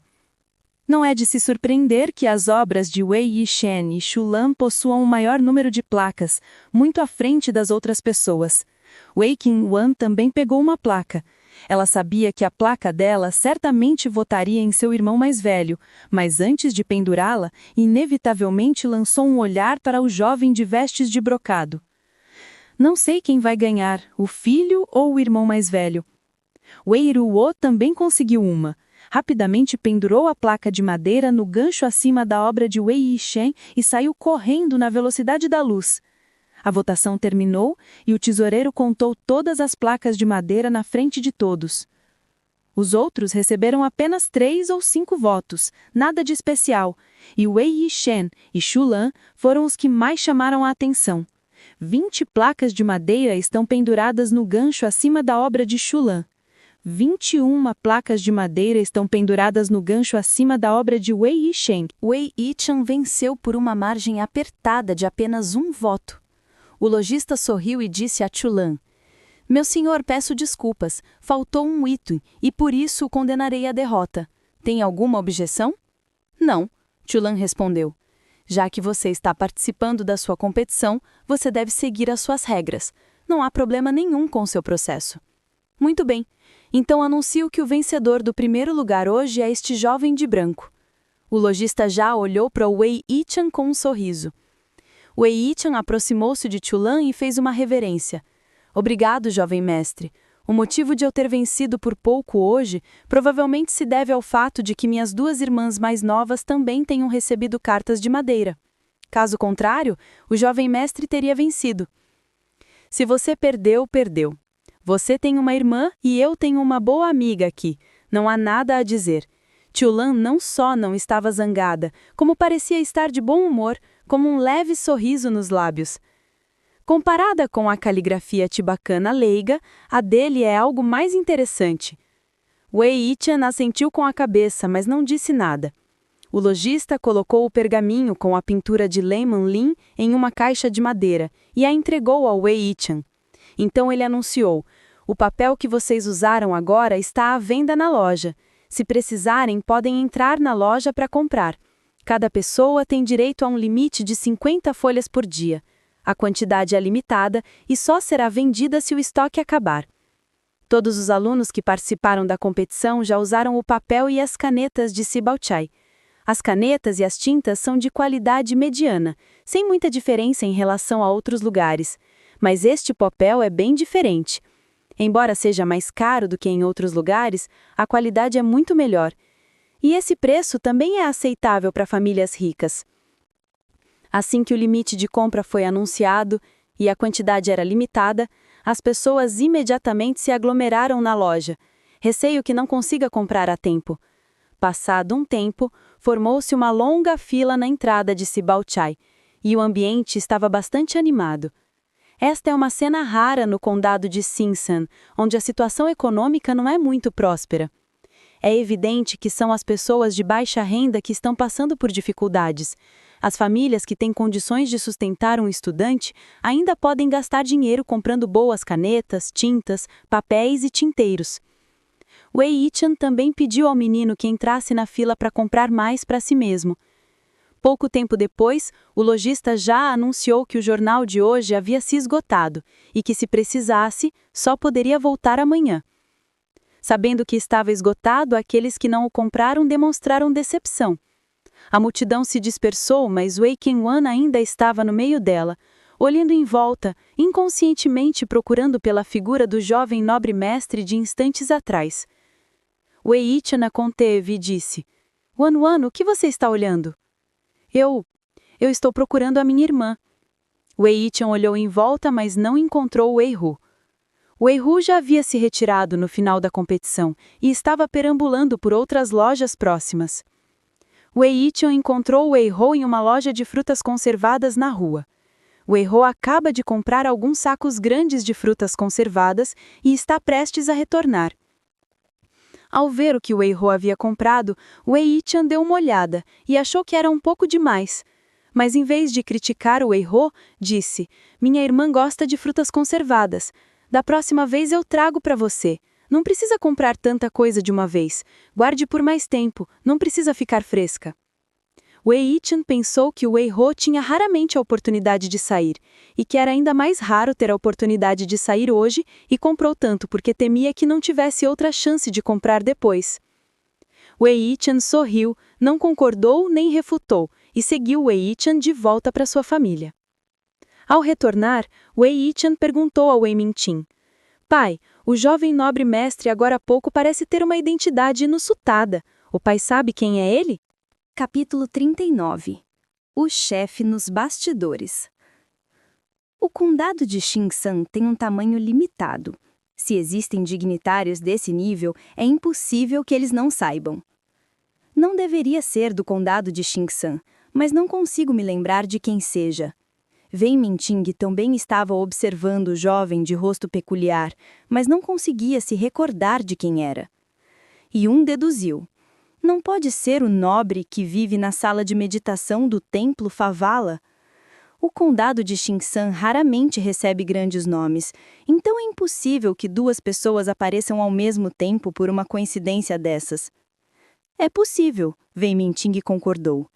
Não é de se surpreender que as obras de Wei Yishen e Shulan possuam o maior número de placas, muito à frente das outras pessoas. Wei Qingwan também pegou uma placa. Ela sabia que a placa dela certamente votaria em seu irmão mais velho, mas antes de pendurá-la, inevitavelmente lançou um olhar para o jovem de vestes de brocado. Não sei quem vai ganhar, o filho ou o irmão mais velho. Wei Ruo também conseguiu uma. Rapidamente pendurou a placa de madeira no gancho acima da obra de Wei Yishen e saiu correndo na velocidade da luz. A votação terminou e o tesoureiro contou todas as placas de madeira na frente de todos. Os outros receberam apenas 3 ou 5 votos, nada de especial, e Wei Yishen e Shulan foram os que mais chamaram a atenção. 20 placas de madeira estão penduradas no gancho acima da obra de Shulan. 21 placas de madeira estão penduradas no gancho acima da obra de Wei Yishen. Wei Yichan venceu por uma margem apertada de apenas 1 voto. O lojista sorriu e disse a Shulan: Meu senhor, peço desculpas, faltou um item e por isso o condenarei à derrota. Tem alguma objeção? Não, Shulan respondeu. Já que você está participando da sua competição, você deve seguir as suas regras. Não há problema nenhum com seu processo. Muito bem. Então anuncio que o vencedor do primeiro lugar hoje é este jovem de branco. O lojista já olhou para Wei Yichan com um sorriso. Wei Yichan aproximou-se de Shulan e fez uma reverência. Obrigado, jovem mestre. O motivo de eu ter vencido por pouco hoje provavelmente se deve ao fato de que minhas 2 irmãs mais novas também tenham recebido cartas de madeira. Caso contrário, o jovem mestre teria vencido. Se você perdeu, perdeu. Você tem uma irmã e eu tenho uma boa amiga aqui. Não há nada a dizer. Shulan não só não estava zangada, como parecia estar de bom humor, como um leve sorriso nos lábios. Comparada com a caligrafia tibacana leiga, a dele é algo mais interessante. Wei Yichan assentiu com a cabeça, mas não disse nada. O lojista colocou o pergaminho com a pintura de Lemon Lin em uma caixa de madeira e a entregou ao Wei Yichan. Então ele anunciou: o papel que vocês usaram agora está à venda na loja. Se precisarem, podem entrar na loja para comprar. Cada pessoa tem direito a um limite de 50 folhas por dia. A quantidade é limitada e só será vendida se o estoque acabar. Todos os alunos que participaram da competição já usaram o papel e as canetas de Sibaochai. As canetas e as tintas são de qualidade mediana, sem muita diferença em relação a outros lugares. Mas este papel é bem diferente. Embora seja mais caro do que em outros lugares, a qualidade é muito melhor. E esse preço também é aceitável para famílias ricas. Assim que o limite de compra foi anunciado e a quantidade era limitada, as pessoas imediatamente se aglomeraram na loja. Receio que não consiga comprar a tempo. Passado um tempo, formou-se uma longa fila na entrada de Sibaochai, e o ambiente estava bastante animado. Esta é uma cena rara no condado de Sinsan, onde a situação econômica não é muito próspera. É evidente que são as pessoas de baixa renda que estão passando por dificuldades. As famílias que têm condições de sustentar um estudante ainda podem gastar dinheiro comprando boas canetas, tintas, papéis e tinteiros. Wei Yichan também pediu ao menino que entrasse na fila para comprar mais para si mesmo. Pouco tempo depois, o lojista já anunciou que o jornal de hoje havia se esgotado e que, se precisasse, só poderia voltar amanhã. Sabendo que estava esgotado, aqueles que não o compraram demonstraram decepção. A multidão se dispersou, mas Wei Qingwan ainda estava no meio dela, olhando em volta, inconscientemente procurando pela figura do jovem nobre mestre de instantes atrás. Wei Yichan a conteve e disse: Wan, o que você está olhando? Eu estou procurando a minha irmã. Wei Yichan olhou em volta, mas não encontrou Wei Hu. Wei Hu já havia se retirado no final da competição e estava perambulando por outras lojas próximas. Wei Yichan encontrou Wei Hu em uma loja de frutas conservadas na rua. Wei Ho acaba de comprar alguns sacos grandes de frutas conservadas e está prestes a retornar. Ao ver o que Wei Ho havia comprado, Wei Yi-chan deu uma olhada e achou que era um pouco demais. Mas em vez de criticar o Wei Ho, disse: "Minha irmã gosta de frutas conservadas. Da próxima vez eu trago para você. Não precisa comprar tanta coisa de uma vez. Guarde por mais tempo, não precisa ficar fresca." Wei Yi-chan pensou que o Wei Ho tinha raramente a oportunidade de sair, e que era ainda mais raro ter a oportunidade de sair hoje, e comprou tanto porque temia que não tivesse outra chance de comprar depois. Wei Yi-chan sorriu, não concordou nem refutou, e seguiu Wei Yi-chan de volta para sua família. Ao retornar, Wei Yi-chan perguntou ao Wei Min-chin: "Pai, o jovem nobre mestre agora há pouco parece ter uma identidade inusitada. O pai sabe quem é ele?" Capítulo 39. O chefe nos bastidores. O condado de Xingsan tem um tamanho limitado. Se existem dignitários desse nível, é impossível que eles não saibam. Não deveria ser do condado de Xingsan, mas não consigo me lembrar de quem seja. Wei Min-ting também estava observando o jovem de rosto peculiar, mas não conseguia se recordar de quem era. E deduziu: não pode ser o nobre que vive na sala de meditação do templo Favala? O condado de Xingsan raramente recebe grandes nomes, então é impossível que duas pessoas apareçam ao mesmo tempo por uma coincidência dessas. É possível, Wei Min-ting concordou.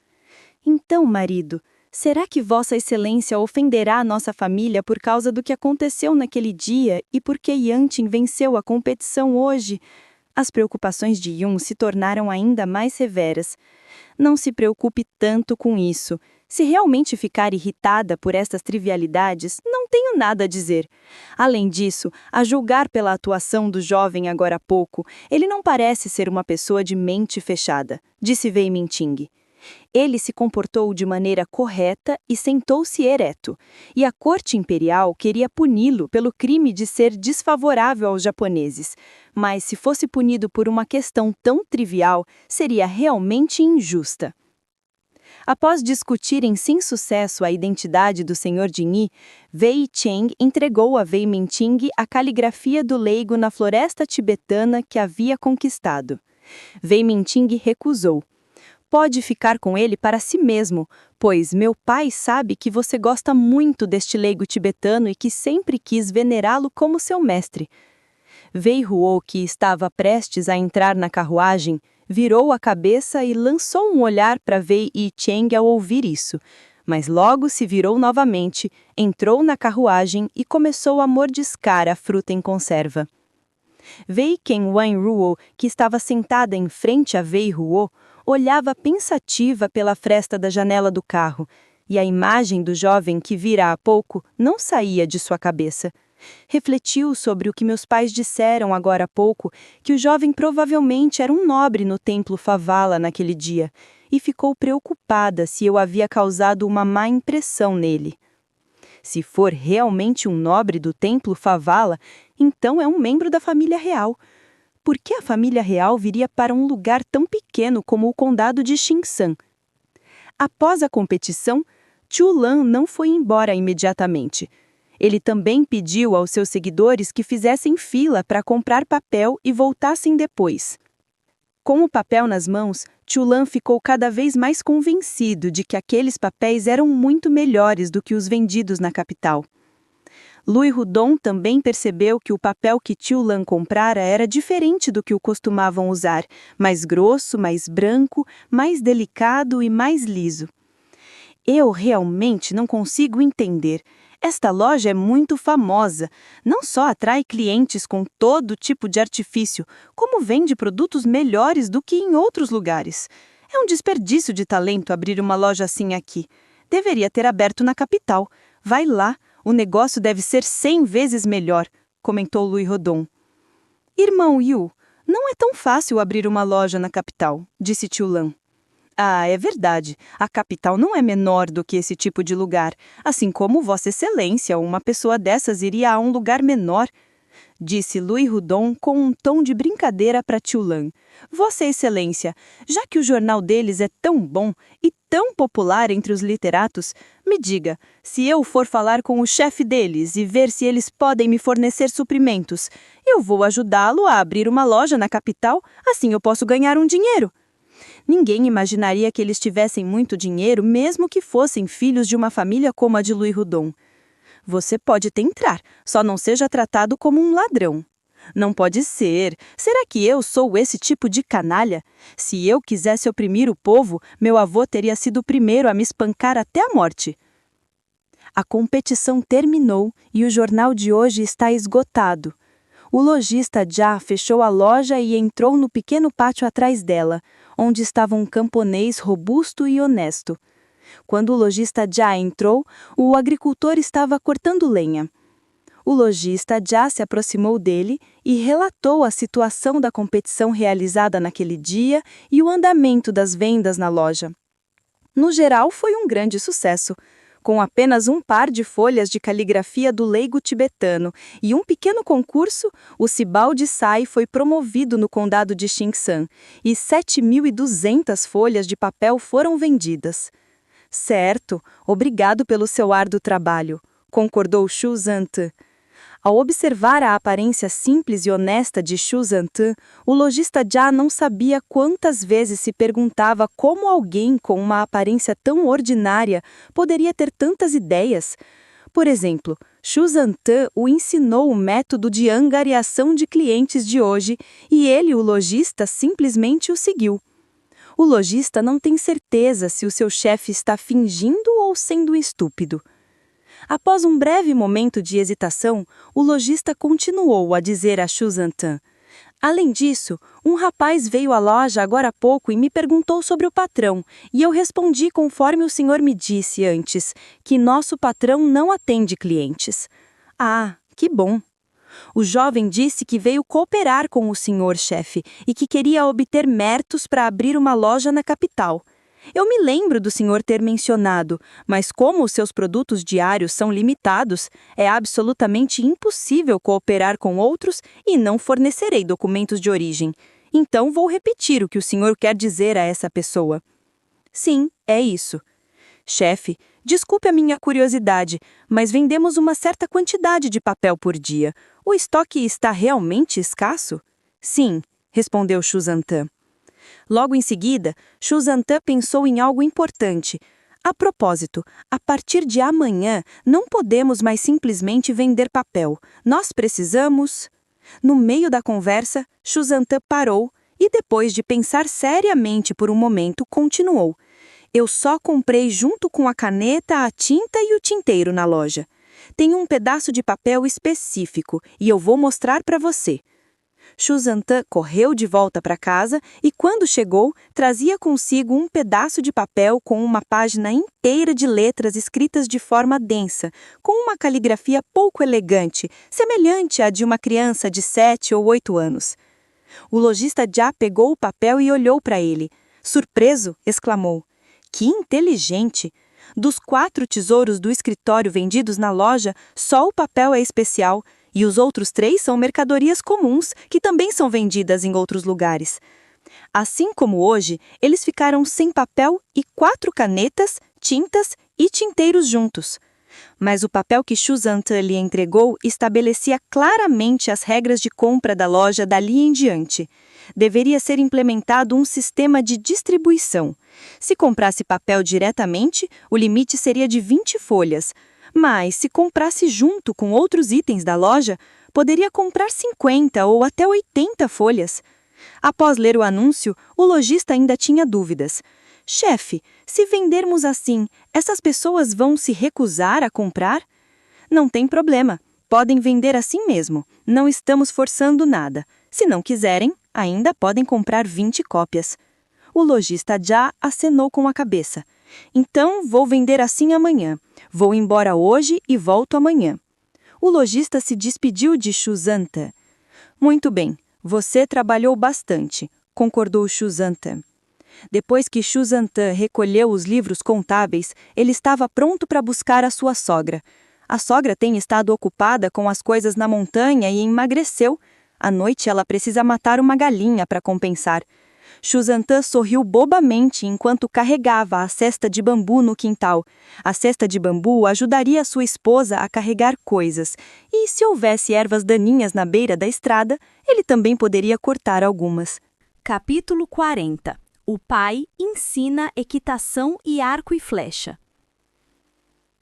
Então, marido, será que Vossa Excelência ofenderá a nossa família por causa do que aconteceu naquele dia e porque Yanqing venceu a competição hoje? As preocupações de Yun se tornaram ainda mais severas. Não se preocupe tanto com isso. Se realmente ficar irritada por estas trivialidades, não tenho nada a dizer. Além disso, a julgar pela atuação do jovem agora há pouco, ele não parece ser uma pessoa de mente fechada, disse Wei Min-ting. Ele se comportou de maneira correta e sentou-se ereto, e a corte imperial queria puni-lo pelo crime de ser desfavorável aos japoneses. Mas se fosse punido por uma questão tão trivial, seria realmente injusta. Após discutirem sem sucesso a identidade do Sr. Jin-yi, Wei Cheng entregou a Wei Min-ting a caligrafia do leigo na floresta tibetana que havia conquistado. Wei Min-ting recusou. Pode ficar com ele para si mesmo, pois meu pai sabe que você gosta muito deste leigo tibetano e que sempre quis venerá-lo como seu mestre. Wei Huo, que estava prestes a entrar na carruagem, virou a cabeça e lançou um olhar para Wei Yi-cheng ao ouvir isso, mas logo se virou novamente, entrou na carruagem e começou a mordiscar a fruta em conserva. Wei Ken-wan-ruo, que estava sentada em frente a Wei Huo, olhava pensativa pela fresta da janela do carro, e a imagem do jovem que vira há pouco não saía de sua cabeça. Refletiu sobre o que meus pais disseram agora há pouco, que o jovem provavelmente era um nobre no templo Favala naquele dia, e ficou preocupada se eu havia causado uma má impressão nele. Se for realmente um nobre do templo Favala, então é um membro da família real. Por que a família real viria para um lugar tão pequeno como o condado de Xingsan? Após a competição, Chu Lan não foi embora imediatamente. Ele também pediu aos seus seguidores que fizessem fila para comprar papel e voltassem depois. Com o papel nas mãos, Chu Lan ficou cada vez mais convencido de que aqueles papéis eram muito melhores do que os vendidos na capital. Lui Rudong também percebeu que o papel que Chu Lan comprara era diferente do que o costumavam usar, mais grosso, mais branco, mais delicado e mais liso. Eu realmente não consigo entender. Esta loja é muito famosa. Não só atrai clientes com todo tipo de artifício, como vende produtos melhores do que em outros lugares. É um desperdício de talento abrir uma loja assim aqui. Deveria ter aberto na capital. Vai lá. O negócio deve ser 100 vezes melhor, comentou Lui Rodon. Irmão Yu, não é tão fácil abrir uma loja na capital, disse Chu Lan. Ah, é verdade. A capital não é menor do que esse tipo de lugar, assim como Vossa Excelência, uma pessoa dessas iria a um lugar menor. disse Louis Houdon com um tom de brincadeira para Chulan. Vossa Excelência, já que o jornal deles é tão bom e tão popular entre os literatos, me diga, se eu for falar com o chefe deles e ver se eles podem me fornecer suprimentos, eu vou ajudá-lo a abrir uma loja na capital, assim eu posso ganhar um dinheiro. Ninguém imaginaria que eles tivessem muito dinheiro, mesmo que fossem filhos de uma família como a de Louis Houdon. Você pode tentar, só não seja tratado como um ladrão. Não pode ser. Será que eu sou esse tipo de canalha? Se eu quisesse oprimir o povo, meu avô teria sido o primeiro a me espancar até a morte. A competição terminou e o jornal de hoje está esgotado. O lojista já fechou a loja e entrou no pequeno pátio atrás dela, onde estava um camponês robusto e honesto. Quando o lojista já entrou, o agricultor estava cortando lenha. O lojista já se aproximou dele e relatou a situação da competição realizada naquele dia e o andamento das vendas na loja. No geral, foi um grande sucesso. Com apenas um par de folhas de caligrafia do leigo tibetano e um pequeno concurso, o Cibao de Sai foi promovido no condado de Xingsan e 7.200 folhas de papel foram vendidas. Certo, obrigado pelo seu árduo trabalho, concordou Xu Zhanti. Ao observar a aparência simples e honesta de Xu Zhanti, o lojista já não sabia quantas vezes se perguntava como alguém com uma aparência tão ordinária poderia ter tantas ideias. Por exemplo, Xu Zhanti o ensinou o método de angariação de clientes de hoje e ele, o lojista, simplesmente o seguiu. O lojista não tem certeza se o seu chefe está fingindo ou sendo estúpido. Após um breve momento de hesitação, o lojista continuou a dizer a Xu Zhanti: além disso, um rapaz veio à loja agora há pouco e me perguntou sobre o patrão, e eu respondi conforme o senhor me disse antes, que nosso patrão não atende clientes. Ah, que bom! O jovem disse que veio cooperar com o senhor chefe e que queria obter méritos para abrir uma loja na capital. Eu me lembro do senhor ter mencionado, mas como os seus produtos diários são limitados, é absolutamente impossível cooperar com outros e não fornecerei documentos de origem. Então vou repetir o que o senhor quer dizer a essa pessoa. Sim, é isso. Chefe, desculpe a minha curiosidade, mas vendemos uma certa quantidade de papel por dia. O estoque está realmente escasso? Sim, respondeu Xu Zhanti. Logo em seguida, Xu Zhanti pensou em algo importante. A propósito, a partir de amanhã, não podemos mais simplesmente vender papel. Nós precisamos... No meio da conversa, Xu Zhanti parou e, depois de pensar seriamente por um momento, continuou. Eu só comprei junto com a caneta, a tinta e o tinteiro na loja. Tem um pedaço de papel específico e eu vou mostrar para você. Xu Zhanti correu de volta para casa e, quando chegou, trazia consigo um pedaço de papel com uma página inteira de letras escritas de forma densa, com uma caligrafia pouco elegante, semelhante à de uma criança de 7 ou 8 anos. O lojista já pegou o papel e olhou para ele. Surpreso, exclamou: que inteligente! Dos 4 tesouros do escritório vendidos na loja, só o papel é especial, e os outros 3 são mercadorias comuns, que também são vendidas em outros lugares. Assim como hoje, eles ficaram sem papel e 4 canetas, tintas e tinteiros juntos. Mas o papel que Xu Zhanti lhe entregou estabelecia claramente as regras de compra da loja dali em diante. Deveria ser implementado um sistema de distribuição. Se comprasse papel diretamente, o limite seria de 20 folhas. Mas, se comprasse junto com outros itens da loja, poderia comprar 50 ou até 80 folhas. Após ler o anúncio, o lojista ainda tinha dúvidas. Chefe, se vendermos assim, essas pessoas vão se recusar a comprar? Não tem problema. Podem vender assim mesmo. Não estamos forçando nada. Se não quiserem, ainda podem comprar 20 cópias. O lojista já acenou com a cabeça. Então, vou vender assim amanhã. Vou embora hoje e volto amanhã. O lojista se despediu de Xu Zhanti. Muito bem, você trabalhou bastante, concordou Xu Zhanti. Depois que Xu Zhanti recolheu os livros contábeis, ele estava pronto para buscar a sua sogra. A sogra tem estado ocupada com as coisas na montanha e emagreceu. À noite ela precisa matar uma galinha para compensar. Chuzantã sorriu bobamente enquanto carregava a cesta de bambu no quintal. A cesta de bambu ajudaria sua esposa a carregar coisas, e se houvesse ervas daninhas na beira da estrada, ele também poderia cortar algumas. Capítulo 40. O pai ensina equitação e arco e flecha.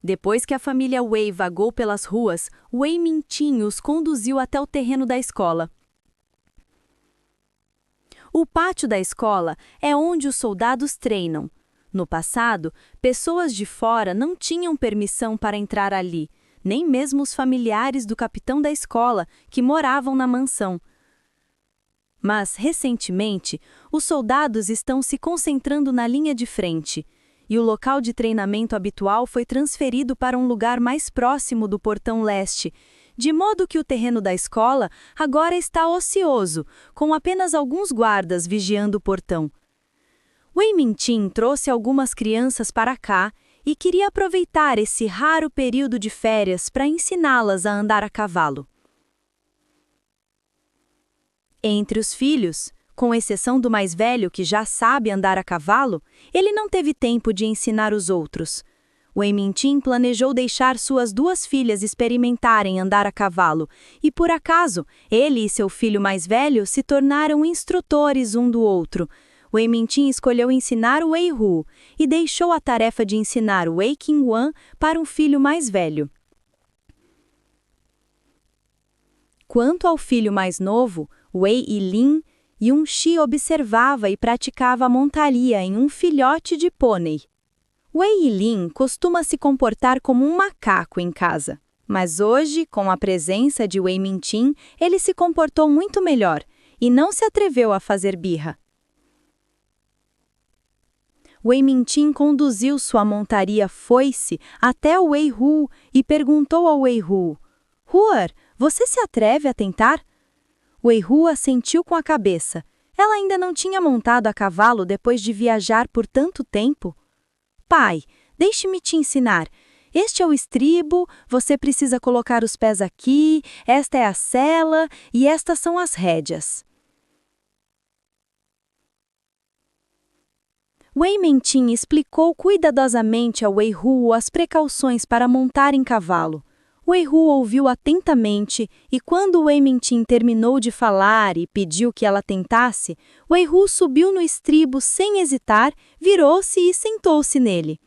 Depois que a família Wei vagou pelas ruas, Wei Mintin os conduziu até o terreno da escola. O pátio da escola é onde os soldados treinam. No passado, pessoas de fora não tinham permissão para entrar ali, nem mesmo os familiares do capitão da escola, que moravam na mansão. Mas, recentemente, os soldados estão se concentrando na linha de frente, e o local de treinamento habitual foi transferido para um lugar mais próximo do portão leste, de modo que o terreno da escola agora está ocioso, com apenas alguns guardas vigiando o portão. Wei Mintin trouxe algumas crianças para cá e queria aproveitar esse raro período de férias para ensiná-las a andar a cavalo. Entre os filhos, com exceção do mais velho que já sabe andar a cavalo, ele não teve tempo de ensinar os outros. Wei Mintin planejou deixar suas 2 filhas experimentarem andar a cavalo, e por acaso, ele e seu filho mais velho se tornaram instrutores um do outro. Wei Mintin escolheu ensinar Wei Hu e deixou a tarefa de ensinar Wei Qingwan para um filho mais velho. Quanto ao filho mais novo, Wei Yilin, Yunxi observava e praticava a montaria em um filhote de pônei. Wei Yilin costuma se comportar como um macaco em casa, mas hoje, com a presença de Wei Mintin, ele se comportou muito melhor e não se atreveu a fazer birra. Wei Mintin conduziu sua montaria foice até o Wei Hu e perguntou ao Wei Hu: "Huar, você se atreve a tentar?" Wei Hu assentiu com a cabeça. Ela ainda não tinha montado a cavalo depois de viajar por tanto tempo. "Pai, deixe-me te ensinar. Este é o estribo, você precisa colocar os pés aqui, esta é a sela e estas são as rédeas." Wei Mintin explicou cuidadosamente a Wei Hu as precauções para montar em cavalo. Wei Hu ouviu atentamente e quando Wei Mintin terminou de falar e pediu que ela tentasse, Wei Hu subiu no estribo sem hesitar, virou-se e sentou-se nele.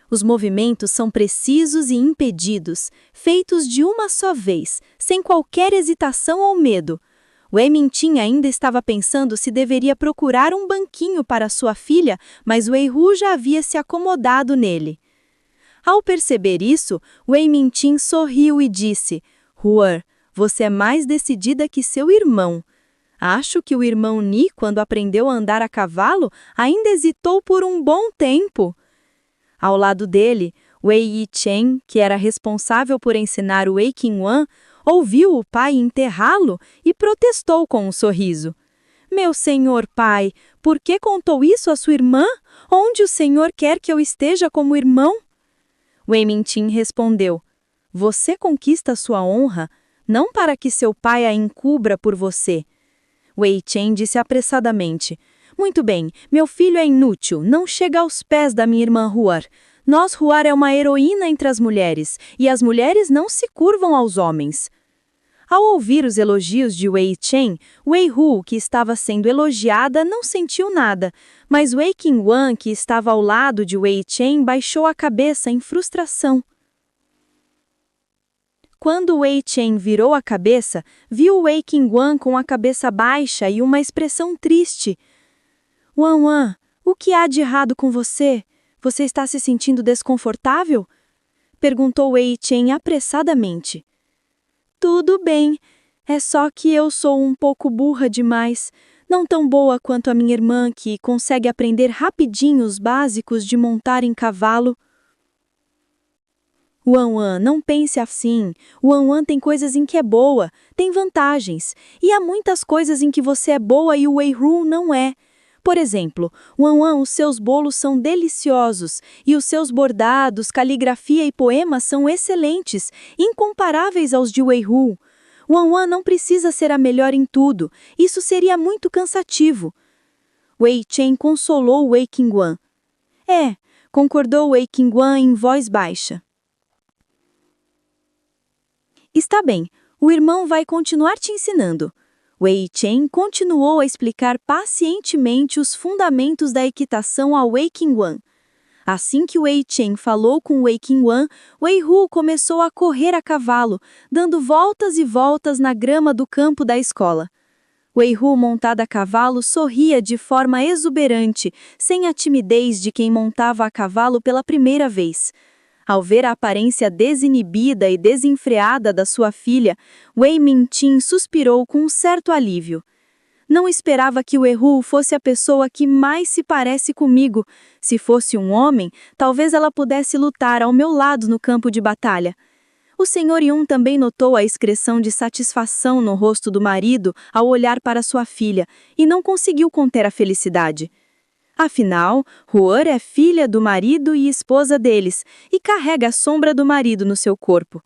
Os movimentos são precisos e impedidos, feitos de uma só vez, sem qualquer hesitação ou medo. Wei Mintin ainda estava pensando se deveria procurar um banquinho para sua filha, mas Wei Hu já havia se acomodado nele. Ao perceber isso, Wei Mintin sorriu e disse: "Huar, você é mais decidida que seu irmão. Acho que o irmão Ni, quando aprendeu a andar a cavalo, ainda hesitou por um bom tempo." Ao lado dele, Wei Yichen, que era responsável por ensinar o Wei Qingwan, ouviu o pai enterrá-lo e protestou com um sorriso. "Meu senhor pai, por que contou isso à sua irmã? Onde o senhor quer que eu esteja como irmão?" Wei Mintin respondeu: "Você conquista sua honra, não para que seu pai a encubra por você." Wei Chen disse apressadamente: "Muito bem, meu filho é inútil, não chega aos pés da minha irmã Huar. Huar é uma heroína entre as mulheres, e as mulheres não se curvam aos homens." Ao ouvir os elogios de Wei Chen, Wei Hu, que estava sendo elogiada, não sentiu nada, mas Wei Qingwan, que estava ao lado de Wei Chen, baixou a cabeça em frustração. Quando Wei Chen virou a cabeça, viu Wei Qingwan com a cabeça baixa e uma expressão triste. "Wan Wan, o que há de errado com você? Você está se sentindo desconfortável?" perguntou Wei Chen apressadamente. "Tudo bem, é só que eu sou um pouco burra demais, não tão boa quanto a minha irmã que consegue aprender rapidinho os básicos de montar em cavalo." "Wan Wan, não pense assim. Wan Wan tem coisas em que é boa, tem vantagens, e há muitas coisas em que você é boa e o Wei Hu não é. Por exemplo, Wan, os seus bolos são deliciosos e os seus bordados, caligrafia e poemas são excelentes, incomparáveis aos de Wei-Hu. Wan não precisa ser a melhor em tudo, isso seria muito cansativo. Wei Chen consolou Wei Qingguan. Concordou Wei Qingguan em voz baixa. Está bem, o irmão vai continuar te ensinando. Wei Chen continuou a explicar pacientemente os fundamentos da equitação a Wei Qingguan. Assim que Wei Chen falou com Wei Qingguan, Wei Hu começou a correr a cavalo, dando voltas e voltas na grama do campo da escola. Wei Hu, montada a cavalo, sorria de forma exuberante, sem a timidez de quem montava a cavalo pela primeira vez. Ao ver a aparência desinibida e desenfreada da sua filha, Wei Mintin suspirou com um certo alívio. Não esperava que Wei Hu fosse a pessoa que mais se parece comigo. Se fosse um homem, talvez ela pudesse lutar ao meu lado no campo de batalha. O Sr. Yun também notou a expressão de satisfação no rosto do marido ao olhar para sua filha e não conseguiu conter a felicidade. Afinal, Huer é filha do marido e esposa deles e carrega a sombra do marido no seu corpo.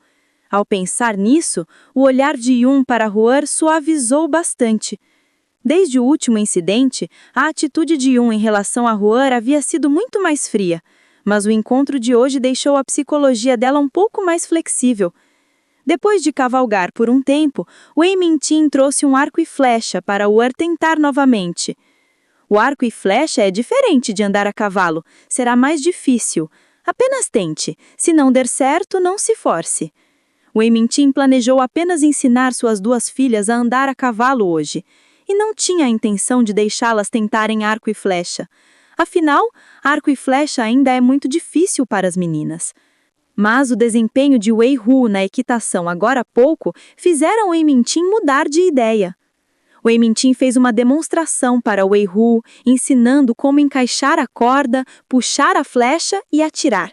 Ao pensar nisso, o olhar de Yun para Huer suavizou bastante. Desde o último incidente, a atitude de Yun em relação a Huer havia sido muito mais fria, mas o encontro de hoje deixou a psicologia dela um pouco mais flexível. Depois de cavalgar por um tempo, Wei Mintin trouxe um arco e flecha para Huer tentar novamente. O arco e flecha é diferente de andar a cavalo, será mais difícil. Apenas tente, se não der certo, não se force. Wei Mintin planejou apenas ensinar suas duas filhas a andar a cavalo hoje, e não tinha a intenção de deixá-las tentarem arco e flecha. Afinal, arco e flecha ainda é muito difícil para as meninas. Mas o desempenho de Wei Hu na equitação agora há pouco fizeram Wei Mintin mudar de ideia. Wei Mintin fez uma demonstração para Wei Hu, ensinando como encaixar a corda, puxar a flecha e atirar.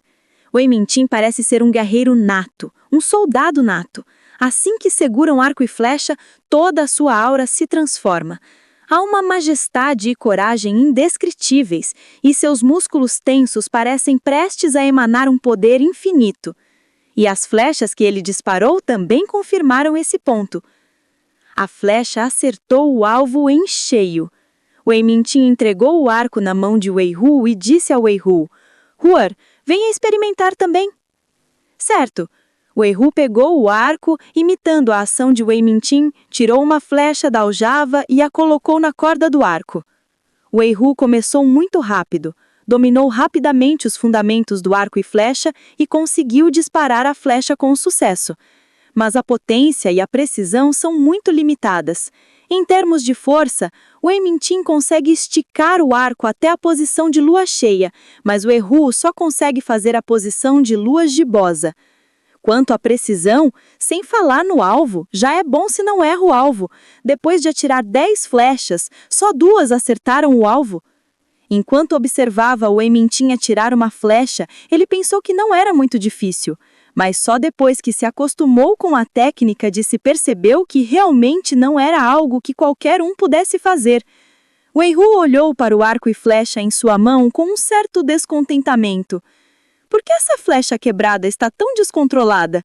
Wei Mintin parece ser um guerreiro nato, um soldado nato. Assim que segura um arco e flecha, toda a sua aura se transforma. Há uma majestade e coragem indescritíveis, e seus músculos tensos parecem prestes a emanar um poder infinito. E as flechas que ele disparou também confirmaram esse ponto. A flecha acertou o alvo em cheio. Wei Mintin entregou o arco na mão de Wei Hu e disse a Wei Hu: "Huer, venha experimentar também." Certo. Wei Hu pegou o arco, imitando a ação de Wei Mintin, tirou uma flecha da aljava e a colocou na corda do arco. Wei Hu começou muito rápido, dominou rapidamente os fundamentos do arco e flecha e conseguiu disparar a flecha com sucesso. Mas a potência e a precisão são muito limitadas. Em termos de força, Wei Mintin consegue esticar o arco até a posição de lua cheia, mas Wei Hu só consegue fazer a posição de lua gibosa. Quanto à precisão, sem falar no alvo, já é bom se não erra o alvo. Depois de atirar 10 flechas, só 2 acertaram o alvo. Enquanto observava Wei Mintin atirar uma flecha, ele pensou que não era muito difícil. Mas só depois que se acostumou com a técnica se percebeu que realmente não era algo que qualquer um pudesse fazer. Wei Hu olhou para o arco e flecha em sua mão com um certo descontentamento. Por que essa flecha quebrada está tão descontrolada?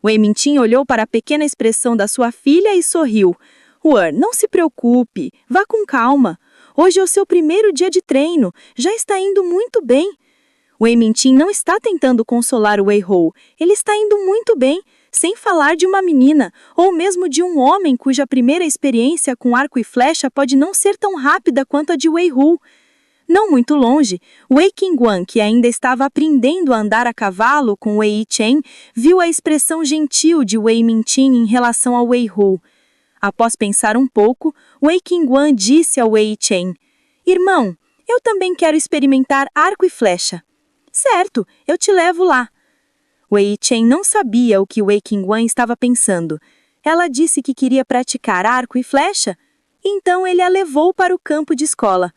Wei Mintin olhou para a pequena expressão da sua filha e sorriu. Huer, não se preocupe, vá com calma. Hoje é o seu primeiro dia de treino, já está indo muito bem. Wei Mintin não está tentando consolar Wei Hu, ele está indo muito bem, sem falar de uma menina, ou mesmo de um homem cuja primeira experiência com arco e flecha pode não ser tão rápida quanto a de Wei Hu. Não muito longe, Wei Qingguan, que ainda estava aprendendo a andar a cavalo com Wei Chen, viu a expressão gentil de Wei Mintin em relação a Wei Hu. Após pensar um pouco, Wei Qingguan disse a Wei Chen: "Irmão, eu também quero experimentar arco e flecha." "Certo, eu te levo lá." Wei Chen não sabia o que Wei Qingguan estava pensando. Ela disse que queria praticar arco e flecha, então ele a levou para o campo de escola.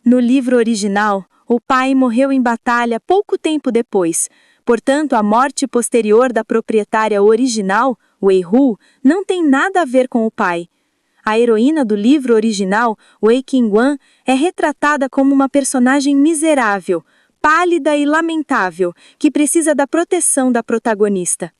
No livro original, o pai morreu em batalha pouco tempo depois, portanto a morte posterior da proprietária original, Wei Hu, não tem nada a ver com o pai. A heroína do livro original, Wei Qingguan, é retratada como uma personagem miserável, pálida e lamentável, que precisa da proteção da protagonista.